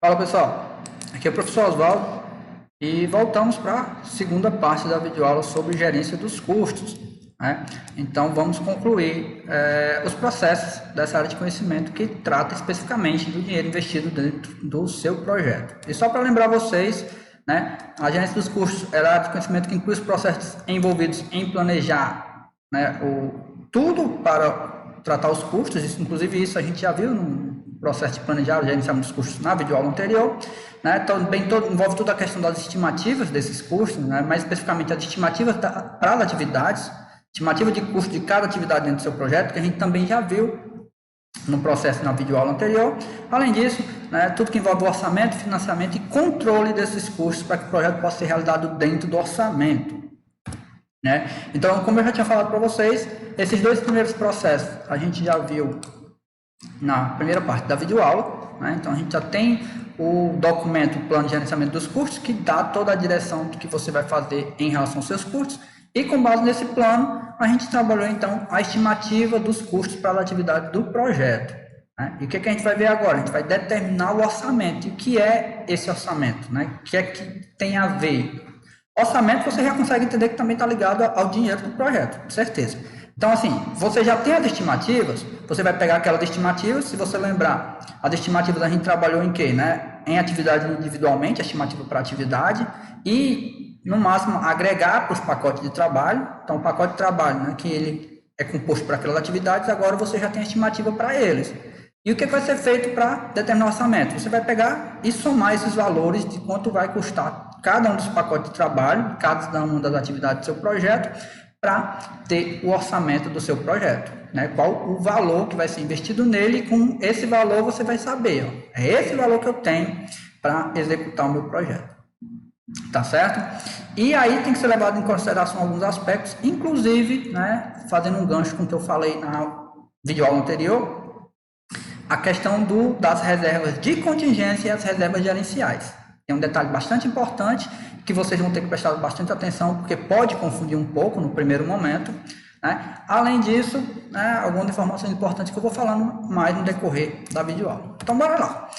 Fala pessoal, aqui é o professor Oswaldo e voltamos para a segunda parte da videoaula sobre gerência dos custos, né? Então vamos concluir os processos dessa área de conhecimento que trata especificamente do dinheiro investido dentro do seu projeto. E só para lembrar vocês, né, a gerência dos custos é a área de conhecimento que inclui os processos envolvidos em planejar, né, tudo para tratar os custos, inclusive isso a gente já viu no processo de planejar, gerenciamento dos custos na videoaula anterior, né? Também envolve toda a questão das estimativas desses custos, né? Mais especificamente as estimativas para as atividades, estimativa de custo de cada atividade dentro do seu projeto, que a gente também já viu no processo na videoaula anterior. Além disso, né, tudo que envolve o orçamento, financiamento e controle desses custos para que o projeto possa ser realizado dentro do orçamento, né? Então, como eu já tinha falado para vocês, esses dois primeiros processos a gente já viu na primeira parte da videoaula, né? Então a gente já tem o documento, o plano de gerenciamento dos custos, que dá toda a direção do que você vai fazer em relação aos seus custos, e com base nesse plano a gente trabalhou então a estimativa dos custos para a atividade do projeto, né? E o que a gente vai ver agora? A gente vai determinar o orçamento. E o que é esse orçamento, né? O que é que tem a ver? Orçamento você já consegue entender que também está ligado ao dinheiro do projeto, certeza. Então, assim, você já tem as estimativas, você vai pegar aquelas estimativas, se você lembrar, as estimativas a gente trabalhou em quê, né? Em atividade individualmente, a estimativa para atividade, e, no máximo, agregar para os pacotes de trabalho. Então, o pacote de trabalho, né, que ele é composto por aquelas atividades, agora você já tem a estimativa para eles. E o que vai ser feito para determinar o orçamento? Você vai pegar e somar esses valores de quanto vai custar cada um dos pacotes de trabalho, cada uma das atividades do seu projeto, para ter o orçamento do seu projeto, né? Qual o valor que vai ser investido nele, e com esse valor você vai saber, ó, é esse valor que eu tenho para executar o meu projeto, tá certo? E aí tem que ser levado em consideração alguns aspectos, inclusive, né, fazendo um gancho com o que eu falei na videoaula anterior, a questão das reservas de contingência e as reservas gerenciais. Tem um detalhe bastante importante que vocês vão ter que prestar bastante atenção, porque pode confundir um pouco no primeiro momento, né? Além disso, né, algumas informações importantes que eu vou falando mais no decorrer da videoaula. Então, bora lá.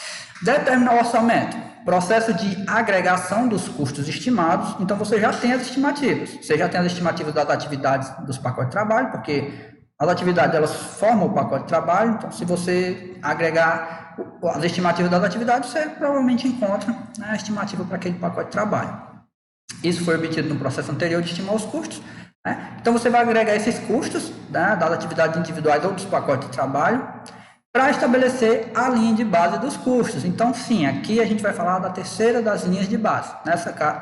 Determinar o orçamento. Processo de agregação dos custos estimados. Então, você já tem as estimativas. Você já tem as estimativas das atividades dos pacotes de trabalho, porque as atividades elas formam o pacote de trabalho. Então, se você agregar as estimativas das atividades, você provavelmente encontra, né, a estimativa para aquele pacote de trabalho. Isso foi obtido no processo anterior de estimar os custos, né? Então, você vai agregar esses custos, né, das atividades individuais ou dos pacotes de trabalho para estabelecer a linha de base dos custos. Então, sim, aqui a gente vai falar da terceira das linhas de base.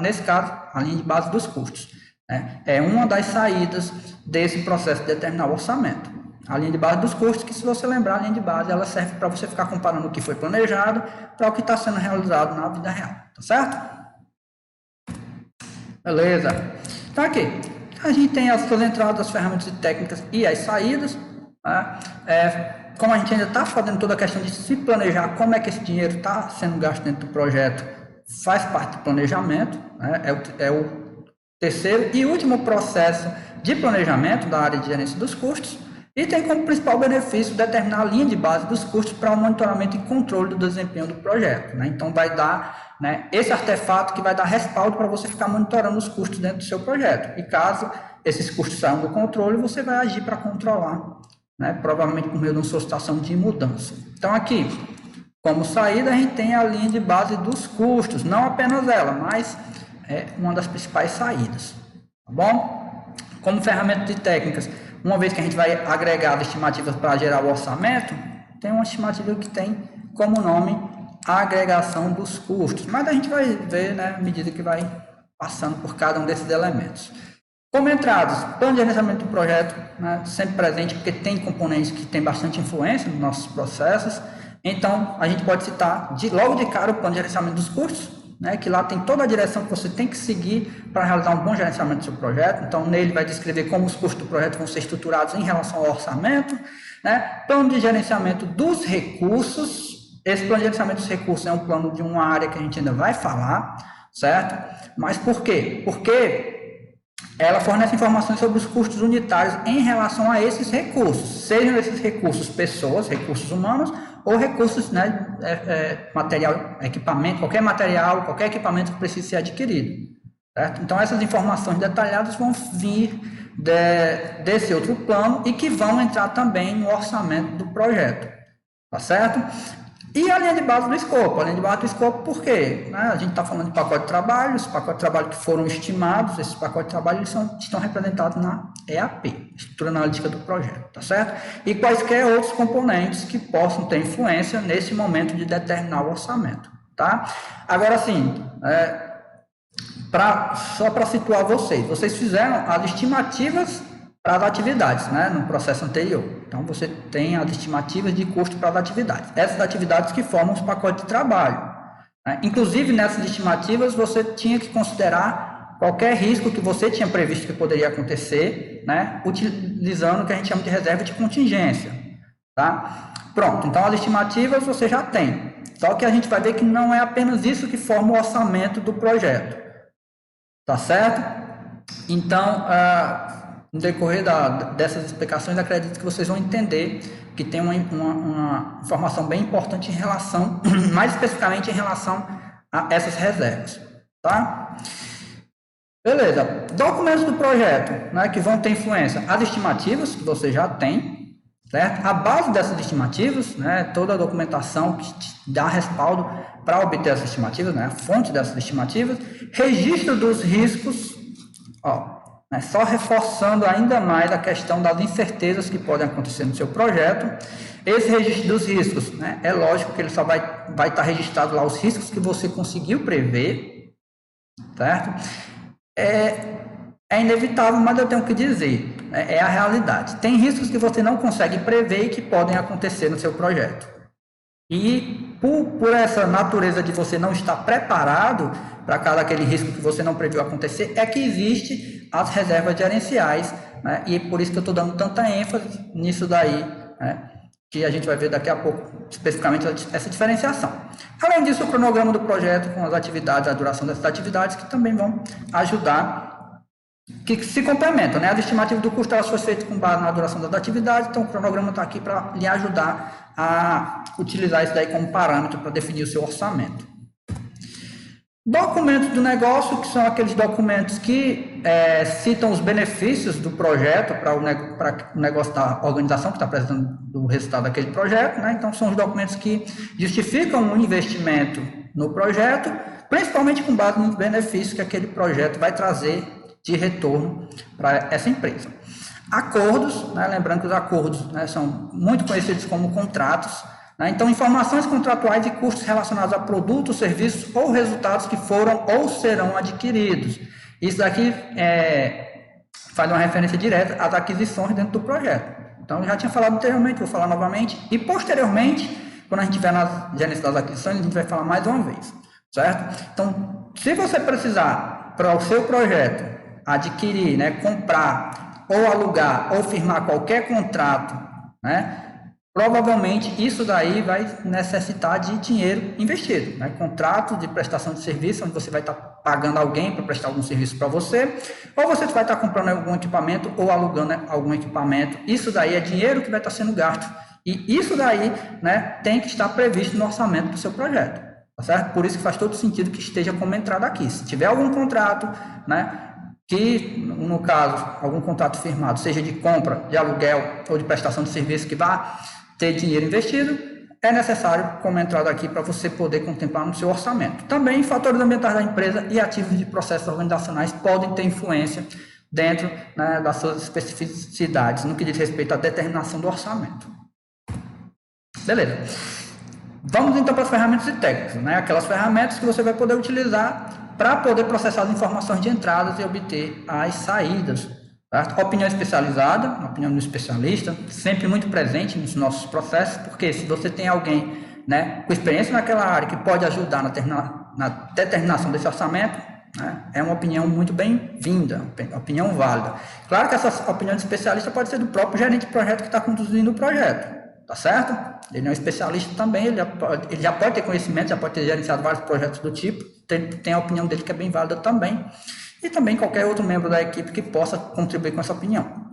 Nesse caso, a linha de base dos custos, né? É uma das saídas desse processo de determinar o orçamento. A linha de base dos custos, que se você lembrar, a linha de base ela serve para você ficar comparando o que foi planejado para o que está sendo realizado na vida real, tá certo? Beleza. Então aqui, a gente tem as suas entradas, as ferramentas e técnicas e as saídas, né? Como a gente ainda está fazendo toda a questão de se planejar como é que esse dinheiro está sendo gasto dentro do projeto, faz parte do planejamento, né? É o terceiro e último processo de planejamento da área de gerência dos custos, e tem como principal benefício determinar a linha de base dos custos para o monitoramento e controle do desempenho do projeto, né? Então, vai dar, né, esse artefato que vai dar respaldo para você ficar monitorando os custos dentro do seu projeto. E caso esses custos saiam do controle, você vai agir para controlar, né, provavelmente por meio de uma solicitação de mudança. Então, aqui, como saída, a gente tem a linha de base dos custos, não apenas ela, mas é uma das principais saídas, tá bom? Como ferramenta de técnicas, uma vez que a gente vai agregar as estimativas para gerar o orçamento, tem uma estimativa que tem como nome agregação dos custos, mas a gente vai ver, né, à medida que vai passando por cada um desses elementos. Como entradas, plano de gerenciamento do projeto, né, sempre presente, porque tem componentes que têm bastante influência nos nossos processos. Então, a gente pode citar logo de cara o plano de gerenciamento dos custos, né, que lá tem toda a direção que você tem que seguir para realizar um bom gerenciamento do seu projeto. Então, nele vai descrever como os custos do projeto vão ser estruturados em relação ao orçamento, né? Plano de gerenciamento dos recursos. Esse plano de gerenciamento dos recursos é um plano de uma área que a gente ainda vai falar, certo? Mas por quê? Porque ela fornece informações sobre os custos unitários em relação a esses recursos, sejam esses recursos pessoas, recursos humanos, ou recursos, né, material, equipamento, qualquer equipamento que precise ser adquirido. Certo? Então, essas informações detalhadas vão vir desse outro plano e que vão entrar também no orçamento do projeto. Tá certo? E a linha de base do escopo. A linha de base do escopo, por quê? A gente está falando de pacote de trabalho, os pacotes de trabalho que foram estimados, esses pacotes de trabalho eles estão representados na EAP, Estrutura Analítica do Projeto, tá certo? E quaisquer outros componentes que possam ter influência nesse momento de determinar o orçamento, tá? Agora, sim, só para situar vocês fizeram as estimativas para as atividades, né, no processo anterior. Então, você tem as estimativas de custo para as atividades. Essas atividades que formam os pacotes de trabalho. Né? Inclusive, nessas estimativas, você tinha que considerar qualquer risco que você tinha previsto que poderia acontecer, né, utilizando o que a gente chama de reserva de contingência. Tá? Pronto, então as estimativas você já tem. Só que a gente vai ver que não é apenas isso que forma o orçamento do projeto. Tá certo? Então, no decorrer dessas explicações, acredito que vocês vão entender que tem uma informação bem importante em relação, mais especificamente em relação a essas reservas, tá? Beleza. Documentos do projeto, né, que vão ter influência. As estimativas, que você já tem, certo? A base dessas estimativas, né, toda a documentação que te dá respaldo para obter essas estimativas, né, a fonte dessas estimativas, registro dos riscos, né, só reforçando ainda mais a questão das incertezas que podem acontecer no seu projeto. Esse registro dos riscos, né, é lógico que ele só vai estar registrado lá os riscos que você conseguiu prever, certo? É inevitável, mas eu tenho que dizer, é a realidade. Tem riscos que você não consegue prever e que podem acontecer no seu projeto. E por essa natureza de você não estar preparado para cada aquele risco que você não previu acontecer, é que existe as reservas gerenciais, né? E por isso que eu estou dando tanta ênfase nisso daí, né? Que a gente vai ver daqui a pouco, especificamente, essa diferenciação. Além disso, o cronograma do projeto com as atividades, a duração dessas atividades, que também vão ajudar, que se complementam, né? As estimativas do custo elas foram feitas com base na duração das atividades, então o cronograma está aqui para lhe ajudar a utilizar isso daí como parâmetro para definir o seu orçamento. Documentos do negócio, que são aqueles documentos que citam os benefícios do projeto para o negócio da organização que está apresentando o resultado daquele projeto, né? Então, são os documentos que justificam o investimento no projeto, principalmente com base nos benefícios que aquele projeto vai trazer de retorno para essa empresa. Acordos, né? Lembrando que os acordos, né, são muito conhecidos como contratos. Então, informações contratuais de custos relacionados a produtos, serviços ou resultados que foram ou serão adquiridos. Isso daqui faz uma referência direta às aquisições dentro do projeto. Então, eu já tinha falado anteriormente, vou falar novamente. E, posteriormente, quando a gente estiver na gerência das aquisições, a gente vai falar mais uma vez, certo? Então, se você precisar, para o seu projeto, adquirir, né, comprar, ou alugar, ou firmar qualquer contrato, né, provavelmente isso daí vai necessitar de dinheiro investido, né? Contrato de prestação de serviço, onde você vai estar pagando alguém para prestar algum serviço para você, ou você vai estar comprando algum equipamento ou alugando algum equipamento. Isso daí é dinheiro que vai estar sendo gasto. E isso daí, né, tem que estar previsto no orçamento do seu projeto, tá certo? Por isso que faz todo sentido que esteja como entrada aqui. Se tiver algum contrato, né, que, no caso, algum contrato firmado, seja de compra, de aluguel ou de prestação de serviço que vá ter dinheiro investido, é necessário como entrada aqui para você poder contemplar no seu orçamento. Também, fatores ambientais da empresa e ativos de processos organizacionais podem ter influência dentro, né, das suas especificidades, no que diz respeito à determinação do orçamento. Beleza. Vamos então para as ferramentas e técnicas, né? Aquelas ferramentas que você vai poder utilizar para poder processar as informações de entradas e obter as saídas. Certo? Opinião especializada, opinião do especialista, sempre muito presente nos nossos processos, porque se você tem alguém, né, com experiência naquela área que pode ajudar na determinação desse orçamento, né, é uma opinião muito bem-vinda, opinião válida. Claro que essa opinião de especialista pode ser do próprio gerente de projeto que está conduzindo o projeto, tá certo? Ele é um especialista também, ele já pode ter conhecimento, já pode ter gerenciado vários projetos do tipo, tem a opinião dele que é bem válida também. e também qualquer outro membro da equipe que possa contribuir com essa opinião.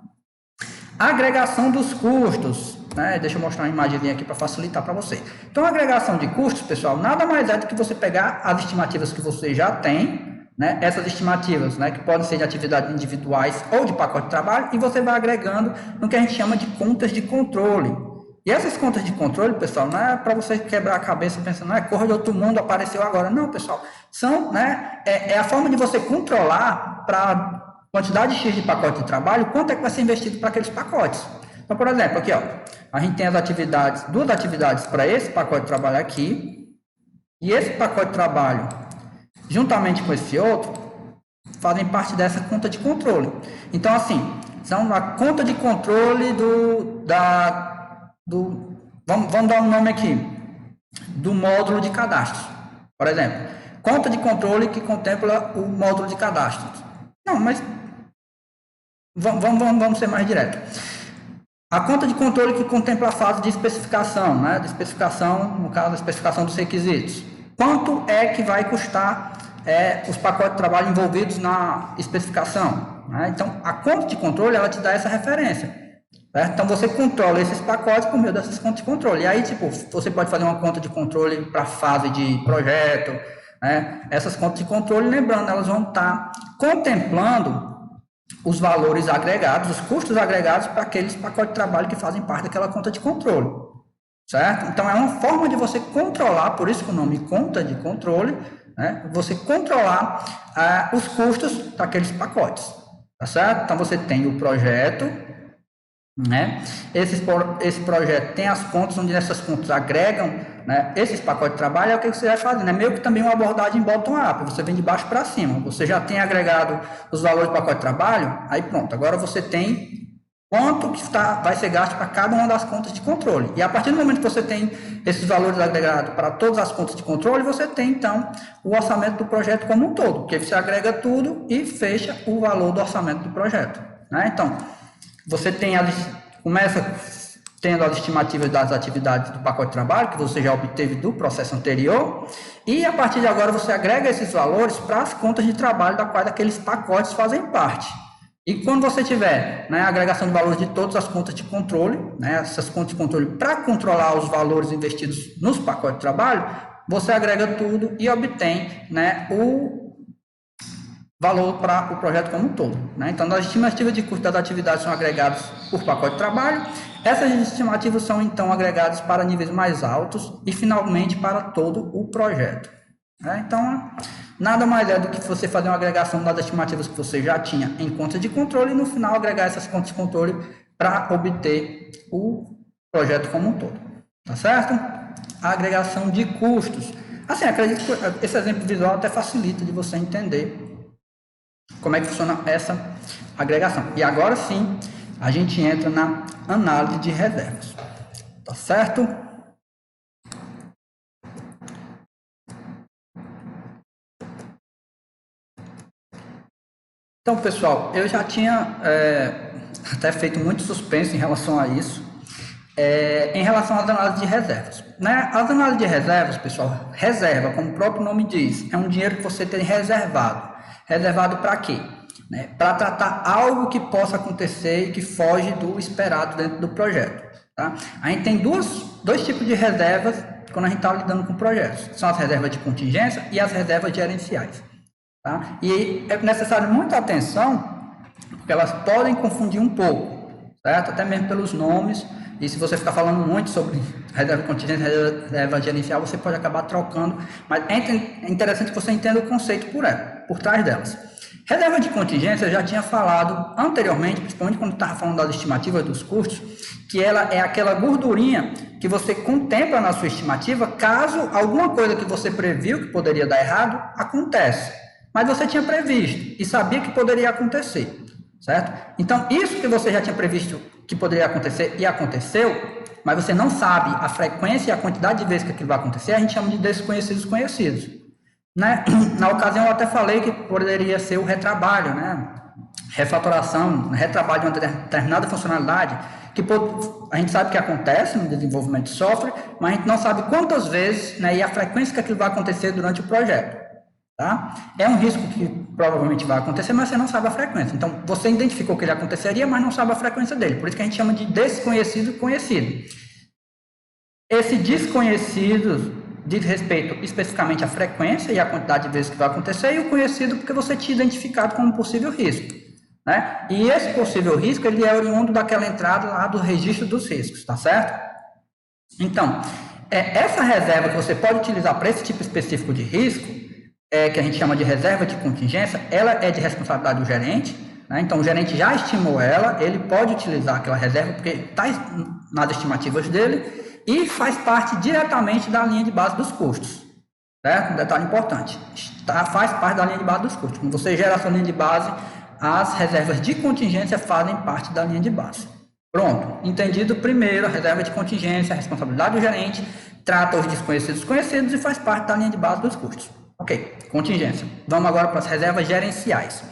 Agregação dos custos, né? Deixa eu mostrar uma imagem aqui para facilitar para você. Então, a agregação de custos, pessoal, nada mais é do que você pegar as estimativas que você já tem, né? Essas estimativas, né, que podem ser de atividades individuais ou de pacote de trabalho, e você vai agregando no que a gente chama de contas de controle. E essas contas de controle, pessoal, não é para você quebrar a cabeça pensando, corra de outro mundo, apareceu agora. Não, pessoal, são, né, é a forma de você controlar para quantidade X de pacote de trabalho, quanto é que vai ser investido para aqueles pacotes. Então, por exemplo, aqui, ó, a gente tem as atividades, duas atividades para esse pacote de trabalho aqui, e esse pacote de trabalho, juntamente com esse outro, fazem parte dessa conta de controle. Então, assim, são a conta de controle vamos dar um nome aqui, do módulo de cadastro. Por exemplo, conta de controle que contempla o módulo de cadastro. Não, mas vamos ser mais direto. A conta de controle que contempla a fase de especificação, né? De especificação, no caso, a especificação dos requisitos. Quanto é que vai custar os pacotes de trabalho envolvidos na especificação, né? Então, a conta de controle, ela te dá essa referência, certo? Então, você controla esses pacotes por meio dessas contas de controle. E aí, tipo, você pode fazer uma conta de controle para a fase de projeto, né? Essas contas de controle, lembrando, elas vão estar contemplando os valores agregados, os custos agregados para aqueles pacotes de trabalho que fazem parte daquela conta de controle, certo? Então, é uma forma de você controlar, por isso que o nome conta de controle, né? Você controlar os custos daqueles pacotes, tá certo? Então, você tem o projeto, né? Esse projeto tem as contas, onde essas contas agregam, né, esses pacotes de trabalho. É o que você vai fazer, né? Meio que também uma abordagem bottom-up, você vem de baixo para cima. Você já tem agregado os valores do pacote de trabalho, aí pronto, agora você tem quanto que vai ser gasto para cada uma das contas de controle. E a partir do momento que você tem esses valores agregados para todas as contas de controle, você tem então o orçamento do projeto como um todo, porque você agrega tudo e fecha o valor do orçamento do projeto, né? Então, você começa tendo as estimativas das atividades do pacote de trabalho, que você já obteve do processo anterior, e a partir de agora você agrega esses valores para as contas de trabalho da qual aqueles pacotes fazem parte. E quando você tiver, né, a agregação de valores de todas as contas de controle, né, essas contas de controle para controlar os valores investidos nos pacotes de trabalho, você agrega tudo e obtém, né, o valor para o projeto como um todo, né? Então, as estimativas de custo das atividades são agregadas por pacote de trabalho. Essas estimativas são, então, agregadas para níveis mais altos e, finalmente, para todo o projeto, né? Então, nada mais é do que você fazer uma agregação das estimativas que você já tinha em contas de controle e, no final, agregar essas contas de controle para obter o projeto como um todo, tá certo? A agregação de custos. Assim, acredito que esse exemplo visual até facilita de você entender como é que funciona essa agregação. E agora sim, a gente entra na análise de reservas. Tá certo? Então, pessoal, eu já tinha até feito muito suspense em relação a isso, em relação às análises de reservas, né? As análises de reservas, pessoal, reserva, como o próprio nome diz, é um dinheiro que você tem reservado. Reservado para quê? Né? Para tratar algo que possa acontecer e que foge do esperado dentro do projeto. Tá? A gente tem dois tipos de reservas quando a gente está lidando com projetos. São as reservas de contingência e as reservas gerenciais. Tá? E é necessário muita atenção, porque elas podem confundir um pouco, certo? Até mesmo pelos nomes. E se você ficar falando muito sobre reserva de contingência e reserva gerencial, você pode acabar trocando. Mas é interessante que você entenda o conceito por trás delas. Reserva de contingência, eu já tinha falado anteriormente, principalmente quando estava falando das estimativas dos custos, que ela é aquela gordurinha que você contempla na sua estimativa caso alguma coisa que você previu que poderia dar errado, acontece. Mas você tinha previsto e sabia que poderia acontecer, certo? Então, isso que você já tinha previsto que poderia acontecer e aconteceu, mas você não sabe a frequência e a quantidade de vezes que aquilo vai acontecer, a gente chama de desconhecidos conhecidos, né? Na ocasião eu até falei que poderia ser o retrabalho, né? Refatoração, retrabalho de uma determinada funcionalidade, que a gente sabe que acontece no desenvolvimento de software, mas a gente não sabe quantas vezes, né, e a frequência que aquilo vai acontecer durante o projeto, Tá? É um risco que provavelmente vai acontecer, mas você não sabe a frequência. Então, você identificou que ele aconteceria, mas não sabe a frequência dele. Por isso que a gente chama de desconhecido conhecido. Esse desconhecido diz respeito especificamente à frequência e à quantidade de vezes que vai acontecer, e o conhecido porque você tinha identificado como possível risco. Né? E esse possível risco, ele é oriundo daquela entrada lá do registro dos riscos, tá certo? Então, essa reserva que você pode utilizar para esse tipo específico de risco, que a gente chama de reserva de contingência, ela é de responsabilidade do gerente, né? Então o gerente já estimou ela, ele pode utilizar aquela reserva porque está nas estimativas dele e faz parte diretamente da linha de base dos custos, certo? Um detalhe importante, faz parte da linha de base dos custos. Quando você gera a sua linha de base, as reservas de contingência fazem parte da linha de base. Pronto, entendido primeiro, a reserva de contingência, a responsabilidade do gerente, trata os desconhecidos conhecidos e faz parte da linha de base dos custos. Ok, contingência. Vamos agora para as reservas gerenciais.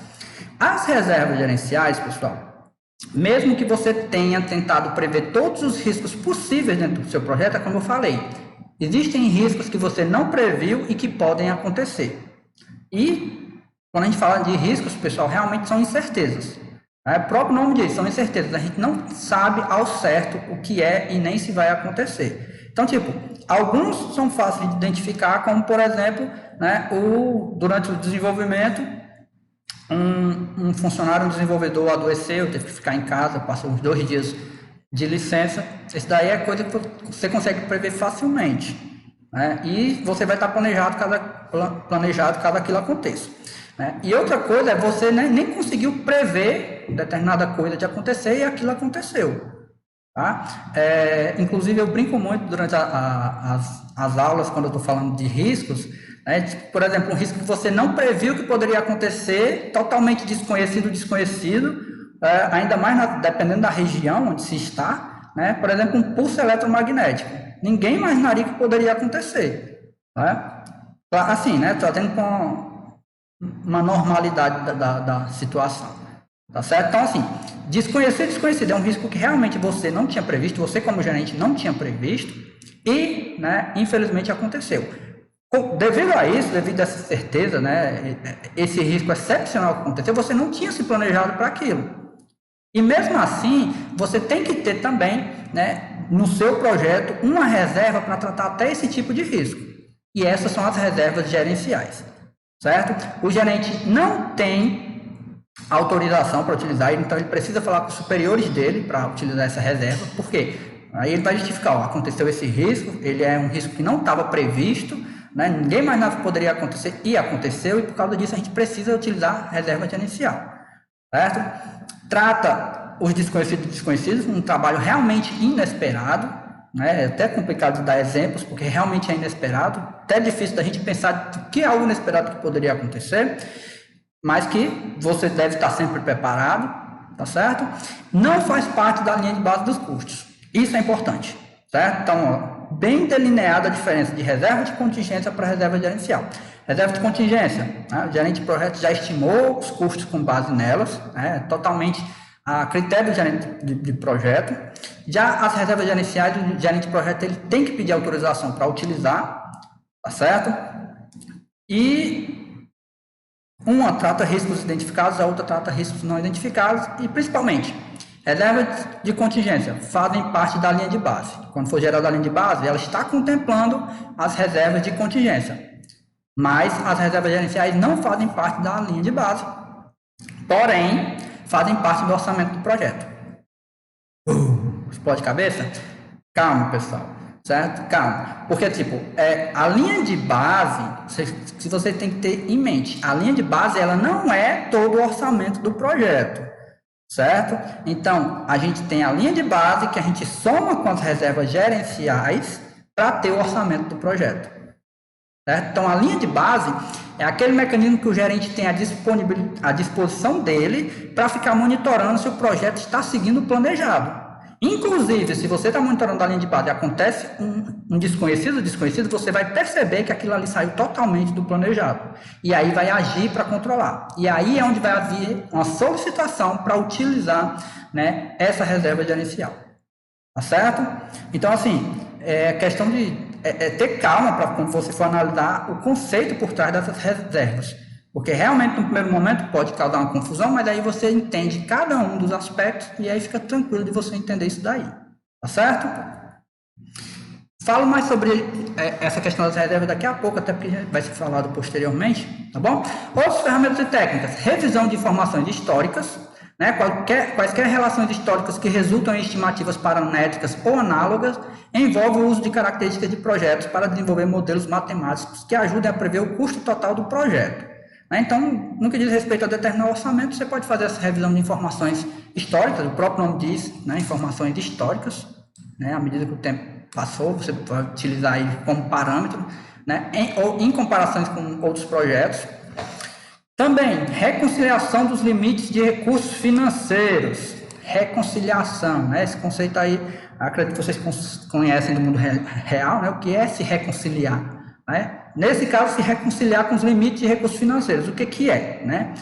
As reservas gerenciais, pessoal, mesmo que você tenha tentado prever todos os riscos possíveis dentro do seu projeto, é como eu falei, existem riscos que você não previu e que podem acontecer. E quando a gente fala de riscos, pessoal, realmente são incertezas. O próprio nome diz, são incertezas. A gente não sabe ao certo o que é e nem se vai acontecer. Então, tipo, alguns são fáceis de identificar, como, por exemplo, né, durante o desenvolvimento, um funcionário, um desenvolvedor adoeceu, teve que ficar em casa, passou uns 2 dias de licença. Isso daí é coisa que você consegue prever facilmente. Né? E você vai estar planejado caso aquilo aconteça. Né? E outra coisa é você nem conseguiu prever determinada coisa de acontecer e aquilo aconteceu. Tá? Inclusive, eu brinco muito durante as aulas, quando eu estou falando de riscos, né? Por exemplo, um risco que você não previu que poderia acontecer, totalmente desconhecido, ainda mais dependendo da região onde se está, né? Por exemplo, um pulso eletromagnético. Ninguém imaginaria que poderia acontecer. Né? Assim, né? Trazendo com uma normalidade da situação. Tá certo? Então, assim, desconhecido é um risco que realmente você não tinha previsto, você como gerente não tinha previsto e, né, infelizmente aconteceu. Devido a isso, devido a essa certeza, né, esse risco excepcional que aconteceu, você não tinha se planejado para aquilo. E mesmo assim, você tem que ter também, né, no seu projeto, uma reserva para tratar até esse tipo de risco. E essas são as reservas gerenciais, certo? O gerente não tem autorização para utilizar, então ele precisa falar com os superiores dele para utilizar essa reserva, porque aí ele vai justificar, aconteceu esse risco, ele é um risco que não estava previsto, né? Ninguém mais nada poderia acontecer e aconteceu, e por causa disso a gente precisa utilizar a reserva gerencial, certo? Trata os desconhecidos, um trabalho realmente inesperado, né? É até complicado de dar exemplos, porque realmente é inesperado, até difícil da gente pensar que é algo inesperado que poderia acontecer, mas que você deve estar sempre preparado, tá certo? Não faz parte da linha de base dos custos. Isso é importante, certo? Então, bem delineada a diferença de reserva de contingência para reserva gerencial. Reserva de contingência, né? O gerente de projeto já estimou os custos com base nelas, né? Totalmente a critério do gerente de projeto. Já as reservas gerenciais, o gerente de projeto ele tem que pedir autorização para utilizar, tá certo? E uma trata riscos identificados, a outra trata riscos não identificados e, principalmente, reservas de contingência fazem parte da linha de base. Quando for gerada a linha de base, ela está contemplando as reservas de contingência, mas as reservas gerenciais não fazem parte da linha de base, porém, fazem parte do orçamento do projeto. Explode cabeça? Calma, pessoal. Certo? Calma. Porque, tipo, a linha de base, se você tem que ter em mente, a linha de base, ela não é todo o orçamento do projeto. Certo? Então, a gente tem a linha de base que a gente soma com as reservas gerenciais para ter o orçamento do projeto. Certo? Então, a linha de base é aquele mecanismo que o gerente tem à disposição dele para ficar monitorando se o projeto está seguindo o planejado. Inclusive, se você está monitorando a linha de base e acontece um desconhecido, você vai perceber que aquilo ali saiu totalmente do planejado. E aí vai agir para controlar. E aí é onde vai haver uma solicitação para utilizar, né, essa reserva gerencial. Tá certo? Então, assim, questão de ter calma para quando você for analisar o conceito por trás dessas reservas. Porque realmente no primeiro momento pode causar uma confusão, mas aí você entende cada um dos aspectos e aí fica tranquilo de você entender isso daí. Tá certo? Falo mais sobre essa questão das reservas daqui a pouco, até porque vai ser falado posteriormente, tá bom? Outras ferramentas e técnicas, revisão de informações históricas, né? Quaisquer relações históricas que resultam em estimativas paramétricas ou análogas, envolve o uso de características de projetos para desenvolver modelos matemáticos que ajudem a prever o custo total do projeto. Então, no que diz respeito a determinar o orçamento, você pode fazer essa revisão de informações históricas, o próprio nome diz, né, informações históricas, né, à medida que o tempo passou, você pode utilizar ele como parâmetro, né, em comparações com outros projetos. Também, reconciliação dos limites de recursos financeiros. Reconciliação, né, esse conceito aí, acredito que vocês conhecem do mundo real, né, o que é se reconciliar, né? Nesse caso, se reconciliar com os limites de recursos financeiros. O que é? Né?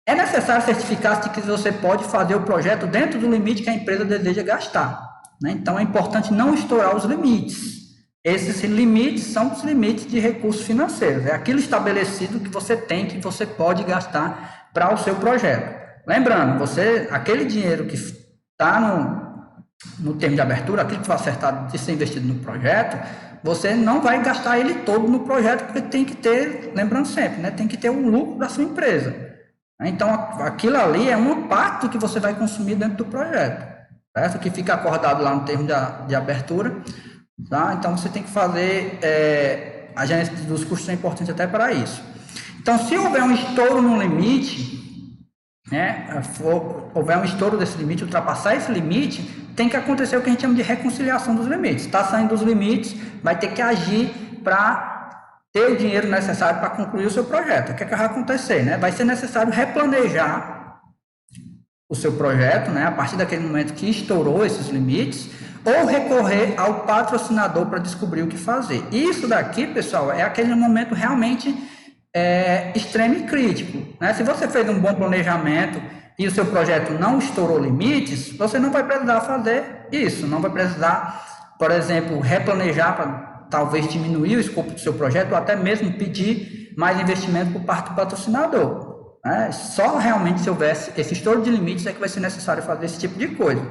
É necessário certificar-se de que você pode fazer o projeto dentro do limite que a empresa deseja gastar. Né? Então, é importante não estourar os limites. Esses limites são os limites de recursos financeiros. É aquilo estabelecido que você tem, que você pode gastar para o seu projeto. Lembrando, aquele dinheiro que está no termo de abertura, aquilo que foi acertado de ser investido no projeto, você não vai gastar ele todo no projeto, porque tem que ter, lembrando sempre, né, tem que ter um lucro da sua empresa. Então, aquilo ali é uma parte do que você vai consumir dentro do projeto, certo? Que fica acordado lá no termo de abertura, tá? Então, você tem que fazer, a gerência dos custos é importante até para isso. Então, se houver um estouro no limite, né, houver um estouro desse limite, ultrapassar esse limite, tem que acontecer o que a gente chama de reconciliação dos limites. Está saindo dos limites, vai ter que agir para ter o dinheiro necessário para concluir o seu projeto. O que vai acontecer? Né? Vai ser necessário replanejar o seu projeto, né, a partir daquele momento que estourou esses limites, ou recorrer ao patrocinador para descobrir o que fazer. Isso daqui, pessoal, é aquele momento realmente extremo e crítico. Né? Se você fez um bom planejamento e o seu projeto não estourou limites, você não vai precisar fazer isso, não vai precisar, por exemplo, replanejar para talvez diminuir o escopo do seu projeto ou até mesmo pedir mais investimento por parte do patrocinador. Né? Só realmente se houvesse esse estouro de limites é que vai ser necessário fazer esse tipo de coisa.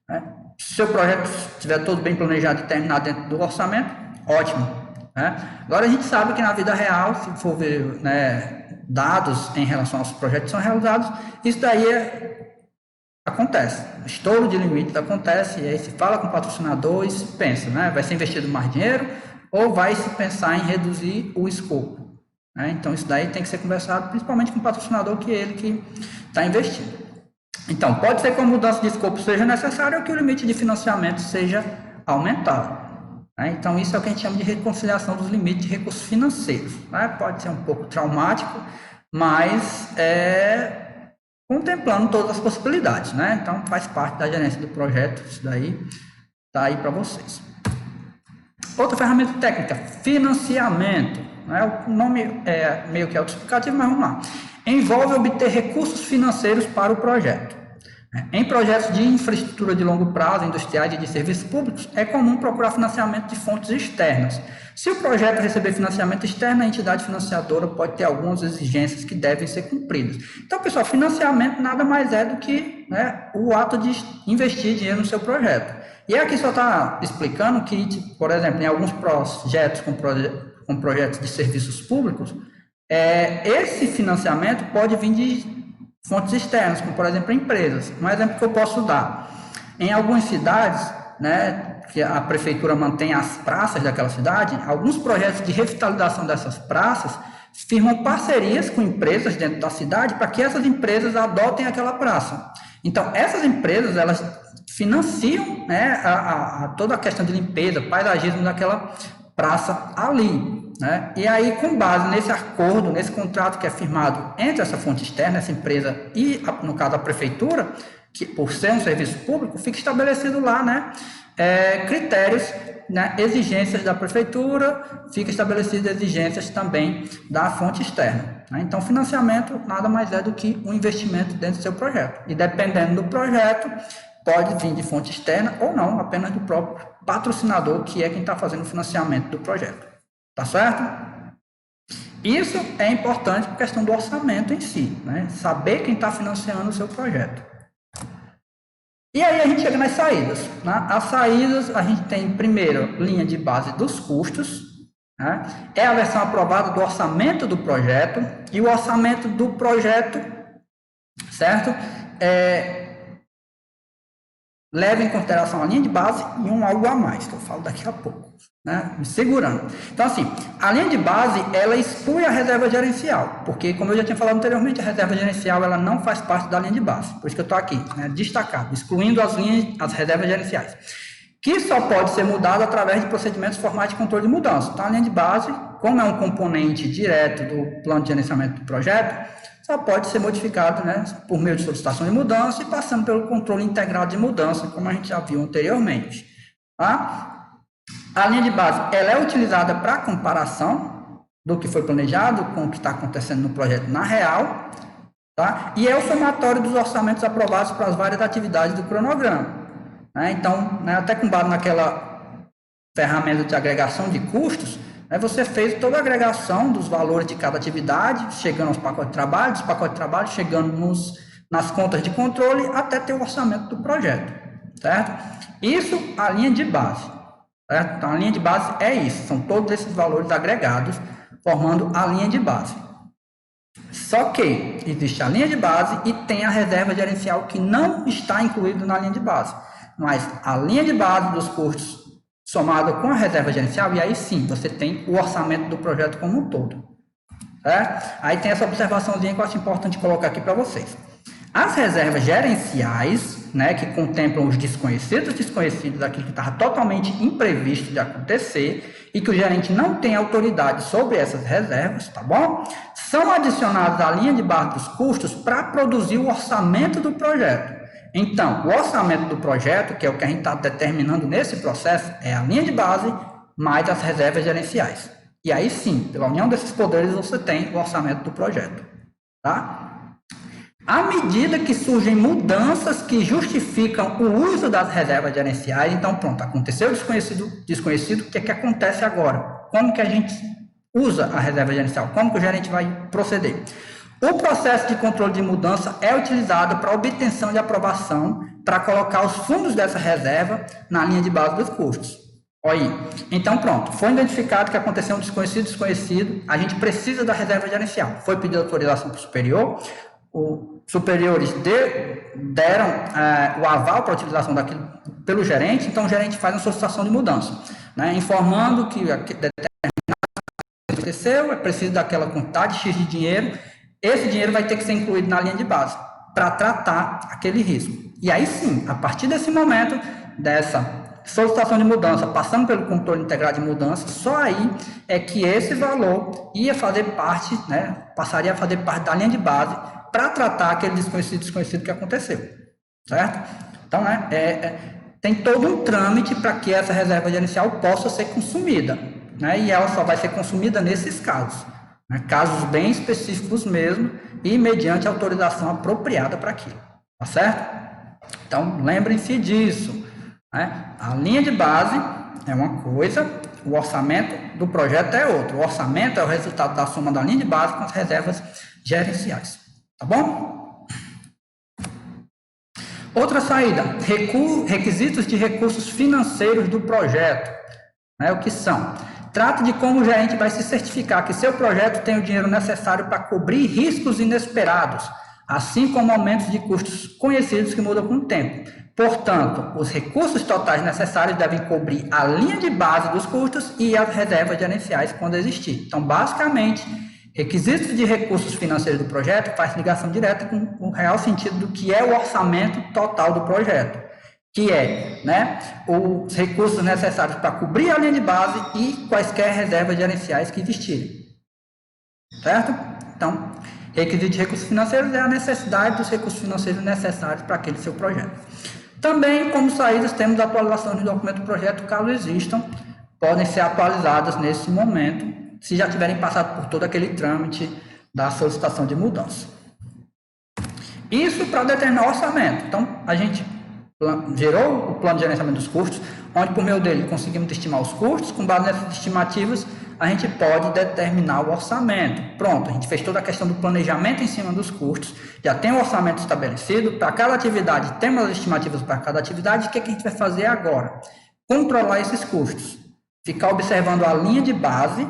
Né? Se o seu projeto estiver todo bem planejado e terminado dentro do orçamento, ótimo. Né? Agora a gente sabe que na vida real, se for ver, né, dados em relação aos projetos que são realizados, isso daí acontece, estouro de limites acontece, e aí se fala com o patrocinador e se pensa, né, vai ser investido mais dinheiro ou vai se pensar em reduzir o escopo, né? Então isso daí tem que ser conversado principalmente com o patrocinador, que é ele que está investindo. Então pode ser que a mudança de escopo seja necessária ou que o limite de financiamento seja aumentado. Então, isso é o que a gente chama de reconciliação dos limites de recursos financeiros. Né? Pode ser um pouco traumático, mas contemplando todas as possibilidades. Né? Então, faz parte da gerência do projeto, isso daí está aí para vocês. Outra ferramenta técnica, financiamento. Né? O nome é meio que autoexplicativo, mas vamos lá. Envolve obter recursos financeiros para o projeto. Em projetos de infraestrutura de longo prazo, industriais e de serviços públicos, é comum procurar financiamento de fontes externas. Se o projeto receber financiamento externo, a entidade financiadora pode ter algumas exigências que devem ser cumpridas. Então, pessoal, financiamento nada mais é do que, né, o ato de investir dinheiro no seu projeto. E aqui só está explicando que, por exemplo, em alguns projetos com projetos de serviços públicos, esse financiamento pode vir de fontes externas, como por exemplo empresas. Um exemplo que eu posso dar, em algumas cidades, né, que a prefeitura mantém as praças daquela cidade, alguns projetos de revitalização dessas praças firmam parcerias com empresas dentro da cidade para que essas empresas adotem aquela praça. Então, essas empresas, elas financiam, né, toda a questão de limpeza, paisagismo daquela praça ali. Né? E aí, com base nesse acordo, nesse contrato que é firmado entre essa fonte externa, essa empresa e, no caso, a prefeitura, que por ser um serviço público, fica estabelecido lá, né, critérios, né, exigências da prefeitura, fica estabelecidas exigências também da fonte externa. Né? Então, financiamento nada mais é do que um investimento dentro do seu projeto. E dependendo do projeto, pode vir de fonte externa ou não, apenas do próprio patrocinador, que é quem está fazendo o financiamento do projeto. Tá certo? Isso é importante por questão do orçamento em si, né? Saber quem está financiando o seu projeto. E aí a gente chega nas saídas, né? As saídas, a gente tem primeiro linha de base dos custos, né? É a versão aprovada do orçamento do projeto, e o orçamento do projeto, certo? Leva em consideração a linha de base e algo a mais, que eu falo daqui a pouco, né? Me segurando. Então, assim, a linha de base, ela exclui a reserva gerencial, porque, como eu já tinha falado anteriormente, a reserva gerencial, ela não faz parte da linha de base. Por isso que eu estou aqui, né, destacado, excluindo as reservas gerenciais, que só pode ser mudado através de procedimentos formais de controle de mudança. Então, a linha de base, como é um componente direto do plano de gerenciamento do projeto, só pode ser modificado, né, por meio de solicitação de mudança e passando pelo controle integrado de mudança, como a gente já viu anteriormente. Tá? A linha de base, ela é utilizada para comparação do que foi planejado com o que está acontecendo no projeto na real, tá? E é o somatório dos orçamentos aprovados para as várias atividades do cronograma. Né? Então, né, até com base naquela ferramenta de agregação de custos, você fez toda a agregação dos valores de cada atividade, chegando aos pacotes de trabalho, dos pacotes de trabalho, chegando nas contas de controle, até ter o orçamento do projeto, certo? Isso, a linha de base, certo? Então, a linha de base é isso, são todos esses valores agregados, formando a linha de base. Só que existe a linha de base e tem a reserva gerencial que não está incluída na linha de base, mas a linha de base dos custos somado com a reserva gerencial, e aí sim, você tem o orçamento do projeto como um todo. Certo? Aí tem essa observaçãozinha que eu acho importante colocar aqui para vocês. As reservas gerenciais, né, que contemplam os desconhecidos, aquilo que estava totalmente imprevisto de acontecer, e que o gerente não tem autoridade sobre essas reservas, tá bom? São adicionadas à linha de base dos custos para produzir o orçamento do projeto. Então, o orçamento do projeto, que é o que a gente está determinando nesse processo, é a linha de base mais as reservas gerenciais. E aí sim, pela união desses poderes, você tem o orçamento do projeto. Tá? À medida que surgem mudanças que justificam o uso das reservas gerenciais, então pronto, aconteceu o desconhecido, o que é que acontece agora? Como que a gente usa a reserva gerencial? Como que o gerente vai proceder? O processo de controle de mudança é utilizado para obtenção de aprovação para colocar os fundos dessa reserva na linha de base dos custos. Olha aí. Então, pronto. Foi identificado que aconteceu um desconhecido. A gente precisa da reserva gerencial. Foi pedida autorização para o superior. Os superiores deram o aval para a utilização daquilo pelo gerente. Então, o gerente faz uma solicitação de mudança, né, informando que aconteceu, é preciso daquela quantidade X de dinheiro. Esse dinheiro vai ter que ser incluído na linha de base para tratar aquele risco. E aí sim, a partir desse momento, dessa solicitação de mudança, passando pelo controle integrado de mudança, só aí é que esse valor ia fazer parte, né, passaria a fazer parte da linha de base para tratar aquele desconhecido que aconteceu. Certo? Então, né, tem todo um trâmite para que essa reserva gerencial possa ser consumida. Né, e ela só vai ser consumida nesses casos. Né, casos bem específicos mesmo e mediante autorização apropriada para aquilo, tá certo? Então, lembrem-se disso, né? A linha de base é uma coisa, o orçamento do projeto é outro. O orçamento é o resultado da soma da linha de base com as reservas gerenciais, tá bom? Outra saída, requisitos de recursos financeiros do projeto, né? O que são? Trata de como o gerente vai se certificar que seu projeto tem o dinheiro necessário para cobrir riscos inesperados, assim como aumentos de custos conhecidos que mudam com o tempo. Portanto, os recursos totais necessários devem cobrir a linha de base dos custos e as reservas gerenciais quando existir. Então, basicamente, requisitos de recursos financeiros do projeto faz ligação direta com o real sentido do que é o orçamento total do projeto, que é, né, os recursos necessários para cobrir a linha de base e quaisquer reservas gerenciais que existirem. Certo? Então, requisito de recursos financeiros é a necessidade dos recursos financeiros necessários para aquele seu projeto. Também, como saídas, temos a atualização de documento do projeto, caso existam, podem ser atualizadas nesse momento, se já tiverem passado por todo aquele trâmite da solicitação de mudança. Isso para determinar o orçamento. Então, a gente gerou o plano de gerenciamento dos custos, onde por meio dele conseguimos estimar os custos. Com base nessas estimativas, a gente pode determinar o orçamento. Pronto, a gente fez toda a questão do planejamento em cima dos custos, já tem o orçamento estabelecido, para cada atividade temos as estimativas para cada atividade. O que a gente vai fazer agora? Controlar esses custos, ficar observando a linha de base,